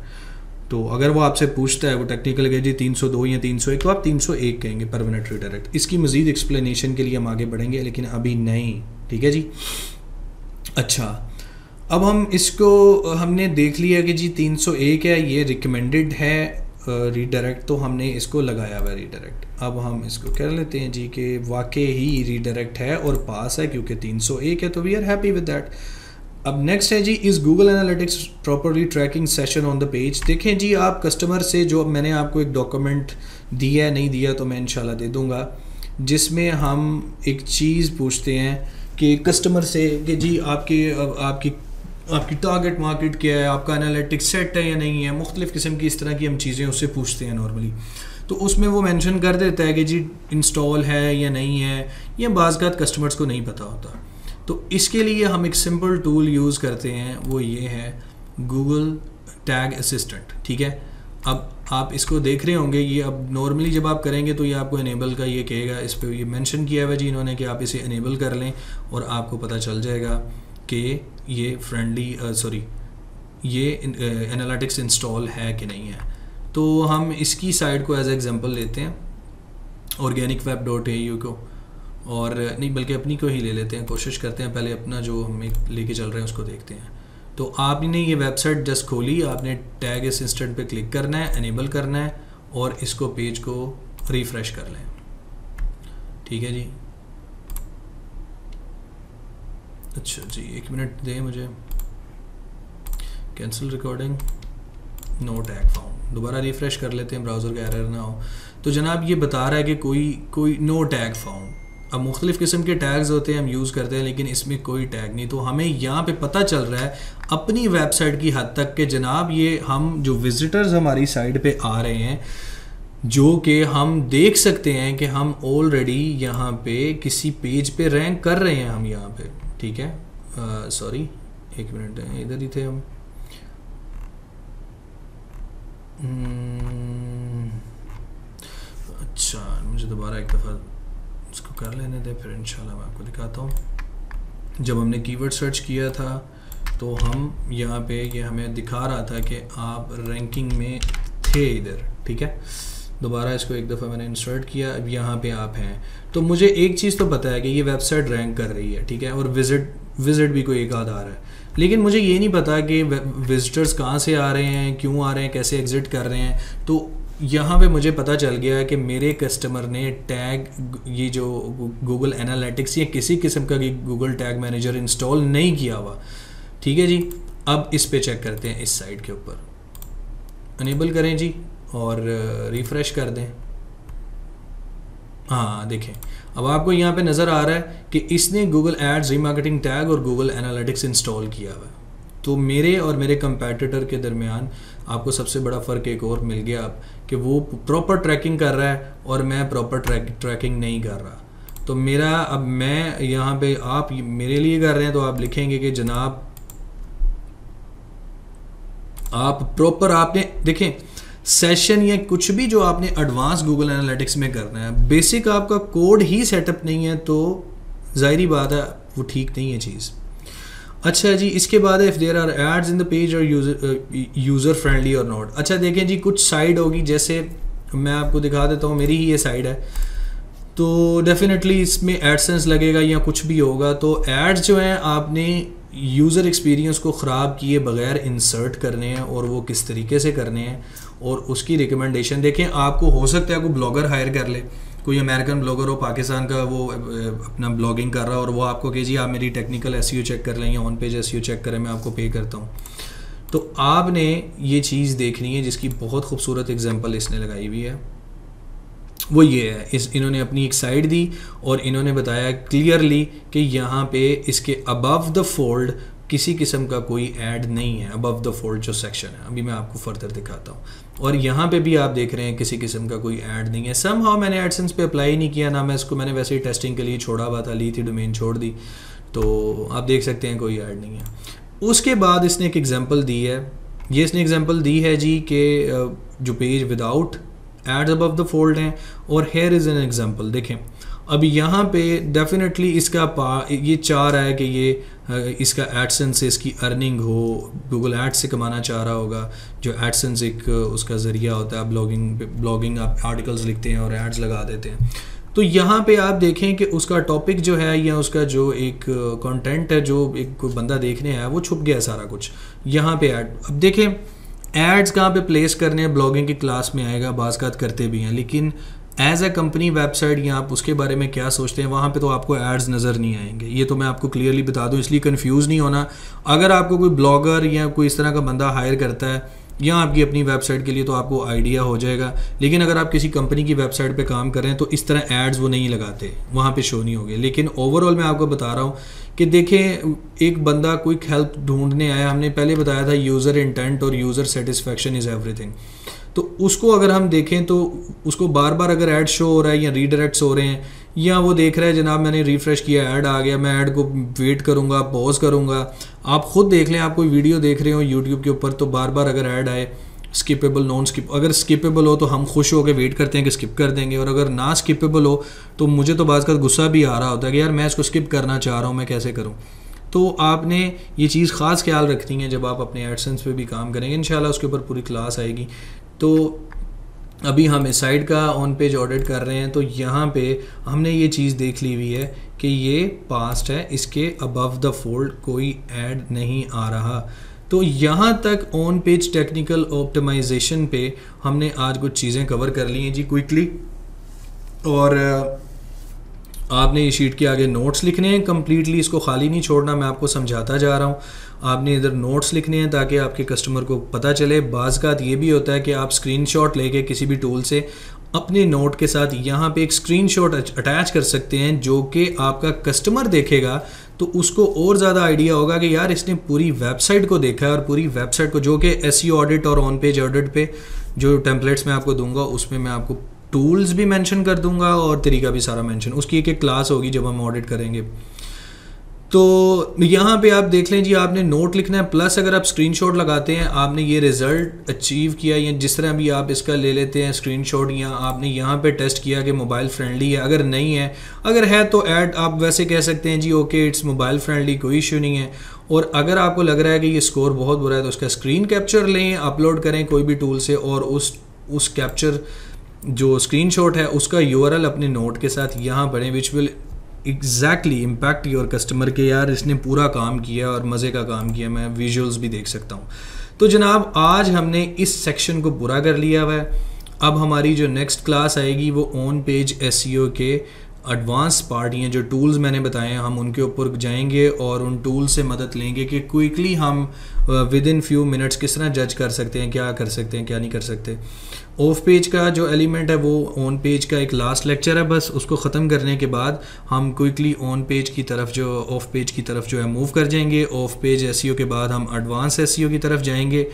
S1: तो अगर वो आपसे पूछता है, वो टेक्निकल कहे जी 302 या 301, तो आप 301 कहेंगे परमानेंट रीडायरेक्ट। इसकी मज़ीद एक्सप्लेनेशन के लिए हम आगे बढ़ेंगे, लेकिन अभी नहीं, ठीक है जी। अच्छा, अब हम इसको, हमने देख लिया कि जी 301 है, ये रिकमेंडेड है रीडायरेक्ट, तो हमने इसको लगाया हुआ रीडायरेक्ट। अब हम इसको कह लेते हैं जी कि वाकई ही रीडायरेक्ट है और पास है, क्योंकि 301 है, तो we are happy with that. अब नेक्स्ट है ji, is Google Analytics properly tracking session on the page. देखें जी, आप कस्टमर से, जो मैंने आपको एक डॉक्यूमेंट दिया है, नहीं दिया तो मैं इंशाल्लाह दे दूंगा, जिसमें हम एक चीज़ पूछते हैं कि कस्टमर से कि जी आपकी आपकी टारगेट मार्केट क्या है, आपका एनालिटिक्स सेट है या नहीं है, मुख्तलिफ़ किस्म की इस तरह की हम चीज़ें उससे पूछते हैं नॉर्मली। तो उसमें वो मेंशन कर देता है कि जी इंस्टॉल है या नहीं है, या बाज़ कस्टमर्स को नहीं पता होता। तो इसके लिए हम एक सिंपल टूल यूज़ करते हैं, वो ये है गूगल टैग असिस्टेंट। ठीक है, अब आप इसको देख रहे होंगे, ये अब नॉर्मली जब आप करेंगे तो ये आपको इनेबल का ये कहेगा, इस पर ये मेंशन किया हुआ जी इन्होंने कि आप इसे इनेबल कर लें और आपको पता चल जाएगा कि ये फ्रेंडली ये एनालिटिक्स इंस्टॉल है कि नहीं है। तो हम इसकी साइट को एज एग्जांपल लेते हैं, organicweb.au को, और नहीं बल्कि अपनी को ही ले लेते हैं, कोशिश करते हैं पहले अपना जो हम लेके चल रहे हैं उसको देखते हैं। तो आपने ये वेबसाइट जस्ट खोली, आपने टैग असिस्टेंट पे क्लिक करना है, इनेबल करना है और इसको पेज को रिफ़्रेश कर लें। ठीक है जी, अच्छा जी, 1 मिनट दें मुझे। Cancel recording, no tag found. दोबारा रिफ़्रेश कर लेते हैं, ब्राउज़र का एरर ना हो। तो जनाब ये बता रहा है कि कोई नो टैग फाउंड। अब मुख्तलिफ़ किस्म के टैग्स होते हैं, हम यूज़ करते हैं, लेकिन इसमें कोई टैग नहीं। तो हमें यहाँ पे पता चल रहा है अपनी वेबसाइट की हद तक कि जनाब ये हम जो विज़िटर्स हमारी साइट पे आ रहे हैं, जो कि हम देख सकते हैं कि हम ऑलरेडी यहाँ पे किसी पेज पे रैंक कर रहे हैं हम यहाँ पे। ठीक है, सॉरी 1 मिनट, इधर ही थे हम। अच्छा, मुझे दोबारा एक दफ़ा इसको कर लेने दे, फिर इंशाल्लाह मैं आपको दिखाता हूँ। जब हमने कीवर्ड सर्च किया था तो हम यहाँ पे ये हमें दिखा रहा था कि आप रैंकिंग में थे इधर। ठीक है, दोबारा इसको एक दफ़ा मैंने इंसर्ट किया, अब यहाँ पे आप हैं। तो मुझे एक चीज़ तो पता है कि ये वेबसाइट रैंक कर रही है। ठीक है, और विज़िट भी कोई एक आध आ रहा है, लेकिन मुझे ये नहीं पता कि विज़िटर्स कहाँ से आ रहे हैं, क्यों आ रहे हैं, कैसे एग्ज़िट कर रहे हैं। तो यहाँ पे मुझे पता चल गया कि मेरे कस्टमर ने टैग, ये जो गूगल एनालिटिक्स या किसी किस्म का गूगल टैग मैनेजर इंस्टॉल नहीं किया हुआ। ठीक है जी, अब इस पे चेक करते हैं, इस साइट के ऊपर अनेबल करें जी और रिफ़्रेश कर दें। हाँ देखें, अब आपको यहाँ पे नज़र आ रहा है कि इसने गूगल एड्स, रीमार्केटिंग टैग और गूगल एनालिटिक्स इंस्टॉल किया हुआ है। तो मेरे और मेरे कंपैटिटर के दरमियान आपको सबसे बड़ा फ़र्क एक और मिल गया अब, कि वो प्रॉपर ट्रैकिंग कर रहा है और मैं प्रॉपर ट्रैकिंग नहीं कर रहा। तो मेरा, अब मैं यहाँ पे, आप मेरे लिए कर रहे हैं तो आप लिखेंगे कि जनाब आप प्रॉपर, आपने देखें सेशन या कुछ भी जो आपने एडवांस गूगल एनालिटिक्स में करना है, बेसिक आपका कोड ही सेटअप नहीं है, तो ज़ाहिरी बात है वो ठीक नहीं है चीज़। अच्छा जी, इसके बाद if there are ads in the page और यूज़र फ्रेंडली और नॉट। अच्छा देखें जी, कुछ साइड होगी, जैसे मैं आपको दिखा देता हूँ, मेरी ही ये साइड है, तो डेफिनेटली इसमें एडसेंस लगेगा या कुछ भी होगा। तो एड्स जो हैं आपने यूज़र एक्सपीरियंस को ख़राब किए बगैर इंसर्ट करने हैं, और वो किस तरीके से करने हैं और उसकी रिकमेंडेशन देखें। आपको हो सकता है कोई ब्लॉगर हायर कर ले, कोई अमेरिकन ब्लॉगर हो पाकिस्तान का, वो अपना ब्लॉगिंग कर रहा है और वो आपको कि जी आप मेरी टेक्निकल एसईओ चेक कर लें या ऑन पेज एसईओ चेक करें, मैं आपको पे करता हूँ। तो आपने ये चीज़ देखनी है, जिसकी बहुत खूबसूरत एग्जांपल इसने लगाई हुई है, वो ये है। इन्होंने अपनी एक साइड दी और इन्होंने बताया क्लियरली कि यहाँ पे इसके अबव द फोल्ड किसी किस्म का कोई ऐड नहीं है, अबव द फोल्ड जो सेक्शन है। अभी मैं आपको फर्दर दिखाता हूँ। और यहाँ पे भी आप देख रहे हैं किसी किस्म का कोई ऐड नहीं है। समहाउ मैंने एडसेंस पे अप्लाई नहीं किया ना, मैं इसको, मैंने वैसे ही टेस्टिंग के लिए छोड़ा हुआ था, ली थी डोमेन छोड़ दी, तो आप देख सकते हैं कोई ऐड नहीं है। उसके बाद इसने एक एग्जांपल दी है, ये इसने एग्जांपल दी है जी कि जो page without ads above the fold हैं, और हेयर इज़ एन एग्जांपल। देखें अब यहाँ पे डेफिनेटली इसका ये चाह रहा है कि ये इसका एडसेंस से इसकी अर्निंग हो, गूगल एड्स से कमाना चाह रहा होगा, जो एडसेंस एक उसका ज़रिया होता है। ब्लॉगिंग आप आर्टिकल्स लिखते हैं और एड्स लगा देते हैं। तो यहाँ पे आप देखें कि उसका टॉपिक जो है या उसका जो एक कंटेंट है, जो एक कोई बंदा देखने आया, वो छुप गया सारा कुछ यहाँ पे ऐड। अब देखें एड्स कहाँ पे प्लेस करने हैं, ब्लॉगिंग की क्लास में आएगा, बाज़ करते भी हैं, लेकिन एज अ कंपनी वेबसाइट या आप उसके बारे में क्या सोचते हैं, वहाँ पे तो आपको एड्स नज़र नहीं आएंगे। ये तो मैं आपको क्लियरली बता दूँ, इसलिए कंफ्यूज नहीं होना। अगर आपको कोई ब्लॉगर या कोई इस तरह का बंदा हायर करता है या आपकी अपनी वेबसाइट के लिए तो आपको आइडिया हो जाएगा। लेकिन अगर आप किसी कंपनी की वेबसाइट पे काम कर रहे हैं तो इस तरह एड्स वो नहीं लगाते, वहाँ पे शो नहीं होंगे। लेकिन ओवरऑल मैं आपको बता रहा हूँ कि देखें, एक बंदा क्विक हेल्प ढूंढने आया, हमने पहले बताया था यूज़र इंटेंट और यूज़र सेटिस्फेक्शन इज़ एवरीथिंग। तो उसको अगर हम देखें तो उसको बार बार अगर ऐड शो हो रहा है या रीडायरेक्ट्स हो रहे हैं, या वो देख रहा है जनाब मैंने रिफ़्रेश किया ऐड आ गया, मैं ऐड को वेट करूँगा, पॉज करूँगा। आप ख़ुद देख लें, आप कोई वीडियो देख रहे हो यूट्यूब के ऊपर तो बार बार अगर ऐड आए स्किपेबल नॉन स्किप, अगर स्किपेबल हो तो हम खुश हो के वेट करते हैं कि स्किप कर देंगे, और अगर ना स्किपेबल हो तो मुझे तो बाज़ का गुस्सा भी आ रहा होता है कि यार मैं इसको स्किप करना चाह रहा हूँ, मैं कैसे करूँ। तो आपने ये चीज़ ख़ास ख्याल रखनी है जब आप अपने एडसेंस पे भी काम करेंगे। इंशाल्लाह उसके ऊपर पूरी क्लास आएगी। तो अभी हम इस साइड का ऑन पेज ऑडिट कर रहे हैं, तो यहाँ पे हमने ये चीज़ देख ली हुई है कि ये पास्ट है, इसके अबव द फोल्ड कोई ऐड नहीं आ रहा। तो यहाँ तक ऑन पेज टेक्निकल ऑप्टिमाइजेशन पे हमने आज कुछ चीज़ें कवर कर ली हैं जी क्विकली। और आपने ये शीट के आगे नोट्स लिखने हैं, कम्प्लीटली इसको खाली नहीं छोड़ना, मैं आपको समझाता जा रहा हूँ। आपने इधर नोट्स लिखने हैं ताकि आपके कस्टमर को पता चले। बाज़ ये भी होता है कि आप स्क्रीनशॉट लेके किसी भी टूल से अपने नोट के साथ यहाँ पे एक स्क्रीनशॉट अटैच कर सकते हैं, जो कि आपका कस्टमर देखेगा तो उसको और ज़्यादा आइडिया होगा कि यार इसने पूरी वेबसाइट को देखा है, और पूरी वेबसाइट को, जो कि एसईओ ऑडिट और ऑन पेज ऑडिट पे जो टेम्पलेट्स मैं आपको दूंगा उसमें मैं आपको टूल्स भी मेंशन कर दूंगा और तरीका भी सारा मेंशन, उसकी एक क्लास होगी जब हम ऑडिट करेंगे। तो यहाँ पे आप देख लें जी, आपने नोट लिखना है, प्लस अगर आप स्क्रीनशॉट लगाते हैं, आपने ये रिज़ल्ट अचीव किया, या जिस तरह भी आप इसका ले लेते हैं स्क्रीनशॉट, या आपने यहाँ पे टेस्ट किया कि मोबाइल फ्रेंडली है। अगर नहीं है, अगर है तो ऐड आप वैसे कह सकते हैं जी ओके इट्स मोबाइल फ्रेंडली, कोई इशू नहीं है। और अगर आपको लग रहा है कि ये स्कोर बहुत बुरा है तो उसका स्क्रीन कैप्चर लें, अपलोड करें कोई भी टूल से, और उस कैप्चर जो स्क्रीनशॉट है उसका यूआरएल अपने नोट के साथ यहाँ पढ़ें, which will exactly impact your customer के, यार इसने पूरा काम किया और मज़े का काम किया, मैं विजुअल्स भी देख सकता हूँ। तो जनाब आज हमने इस सेक्शन को पूरा कर लिया हुआ है। अब हमारी जो नेक्स्ट क्लास आएगी वो ऑन पेज एसईओ के एडवांस पार्ट, हैं जो टूल्स मैंने बताए हैं, हम उनके ऊपर जाएंगे और उन टूल्स से मदद लेंगे कि क्विकली हम विद इन फ्यू मिनट्स किस तरह जज कर सकते हैं, क्या कर सकते हैं, क्या नहीं कर सकते। ऑफ पेज का जो एलिमेंट है वो ऑन पेज का एक लास्ट लेक्चर है, बस उसको ख़त्म करने के बाद हम क्विकली ऑन पेज की तरफ जो ऑफ पेज की तरफ जो है मूव कर जाएंगे। ऑफ पेज एसईओ के बाद हम एडवांस एसईओ की तरफ जाएंगे,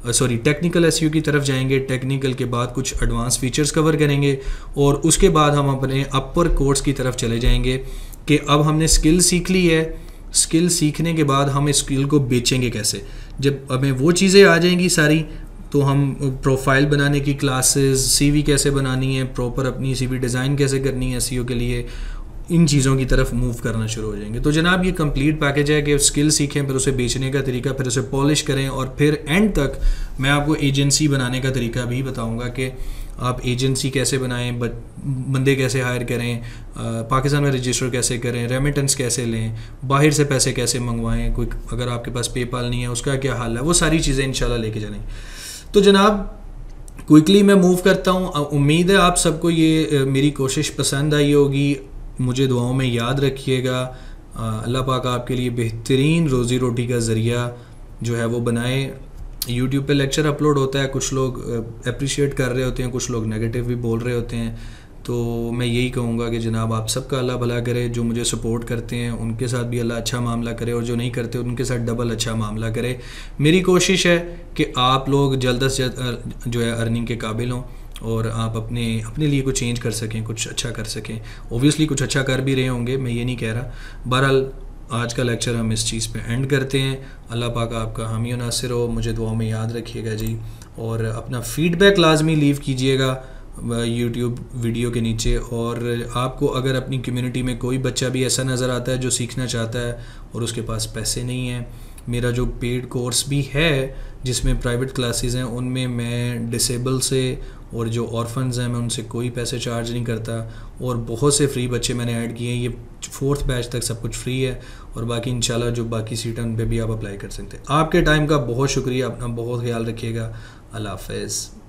S1: सॉरी टेक्निकल एसईओ की तरफ जाएंगे। टेक्निकल के बाद कुछ एडवांस फीचर्स कवर करेंगे, और उसके बाद हम अपने अपर कोर्स की तरफ चले जाएंगे कि अब हमने स्किल सीख ली है। स्किल सीखने के बाद हम इस स्किल को बेचेंगे कैसे। जब हमें वो चीज़ें आ जाएंगी सारी, तो हम प्रोफाइल बनाने की क्लासेस, सीवी कैसे बनानी है, प्रॉपर अपनी सीवी डिज़ाइन कैसे करनी है एसईओ के लिए, इन चीज़ों की तरफ मूव करना शुरू हो जाएंगे। तो जनाब ये कंप्लीट पैकेज है कि स्किल सीखें, फिर उसे बेचने का तरीका, फिर उसे पॉलिश करें, और फिर एंड तक मैं आपको एजेंसी बनाने का तरीका भी बताऊंगा कि आप एजेंसी कैसे बनाएं, बंदे कैसे हायर करें, पाकिस्तान में रजिस्टर कैसे करें, रेमिटेंस कैसे लें, बाहर से पैसे कैसे मंगवाएं, कोई अगर आपके पास पेपाल नहीं है उसका क्या हाल है, वो सारी चीज़ें इंशाल्लाह लेके चलें। तो जनाब क्विकली मैं मूव करता हूँ। उम्मीद है आप सबको ये मेरी कोशिश पसंद आई होगी। मुझे दुआओं में याद रखिएगा। अल्लाह पाक आपके लिए बेहतरीन रोज़ी रोटी का ज़रिया जो है वो बनाए। यूट्यूब पे लेक्चर अपलोड होता है, कुछ लोग अप्रिशिएट कर रहे होते हैं, कुछ लोग नेगेटिव भी बोल रहे होते हैं। तो मैं यही कहूँगा कि जनाब आप सबका अल्लाह भला करे। जो मुझे सपोर्ट करते हैं उनके साथ भी अल्लाह अच्छा मामला करे, और जो नहीं करते उनके साथ डबल अच्छा मामला करे। मेरी कोशिश है कि आप लोग जल्द से जल्द जो है अर्निंग के काबिल हों, और आप अपने लिए कुछ चेंज कर सकें, कुछ अच्छा कर सकें। ओबियसली कुछ अच्छा कर भी रहे होंगे, मैं ये नहीं कह रहा। बहरहाल आज का लेक्चर हम इस चीज़ पे एंड करते हैं। अल्लाह पाक आपका हामी नासिर हो। मुझे दुआओं में याद रखिएगा जी, और अपना फ़ीडबैक लाजमी लीव कीजिएगा यूट्यूब वीडियो के नीचे। और आपको अगर अपनी कम्युनिटी में कोई बच्चा भी ऐसा नज़र आता है जो सीखना चाहता है और उसके पास पैसे नहीं हैं, मेरा जो पेड कोर्स भी है जिसमें प्राइवेट क्लासेस हैं, उनमें मैं डिसेबल से और जो ऑर्फन्स हैं मैं उनसे कोई पैसे चार्ज नहीं करता, और बहुत से फ्री बच्चे मैंने ऐड किए हैं। ये 4th बैच तक सब कुछ फ्री है, और बाकी इंशाल्लाह जो बाकी सीटें उन पर भी आप अप्लाई कर सकते हैं। आपके टाइम का बहुत शुक्रिया, अपना बहुत ख्याल रखिएगा। अल्लाह हाफ़िज़।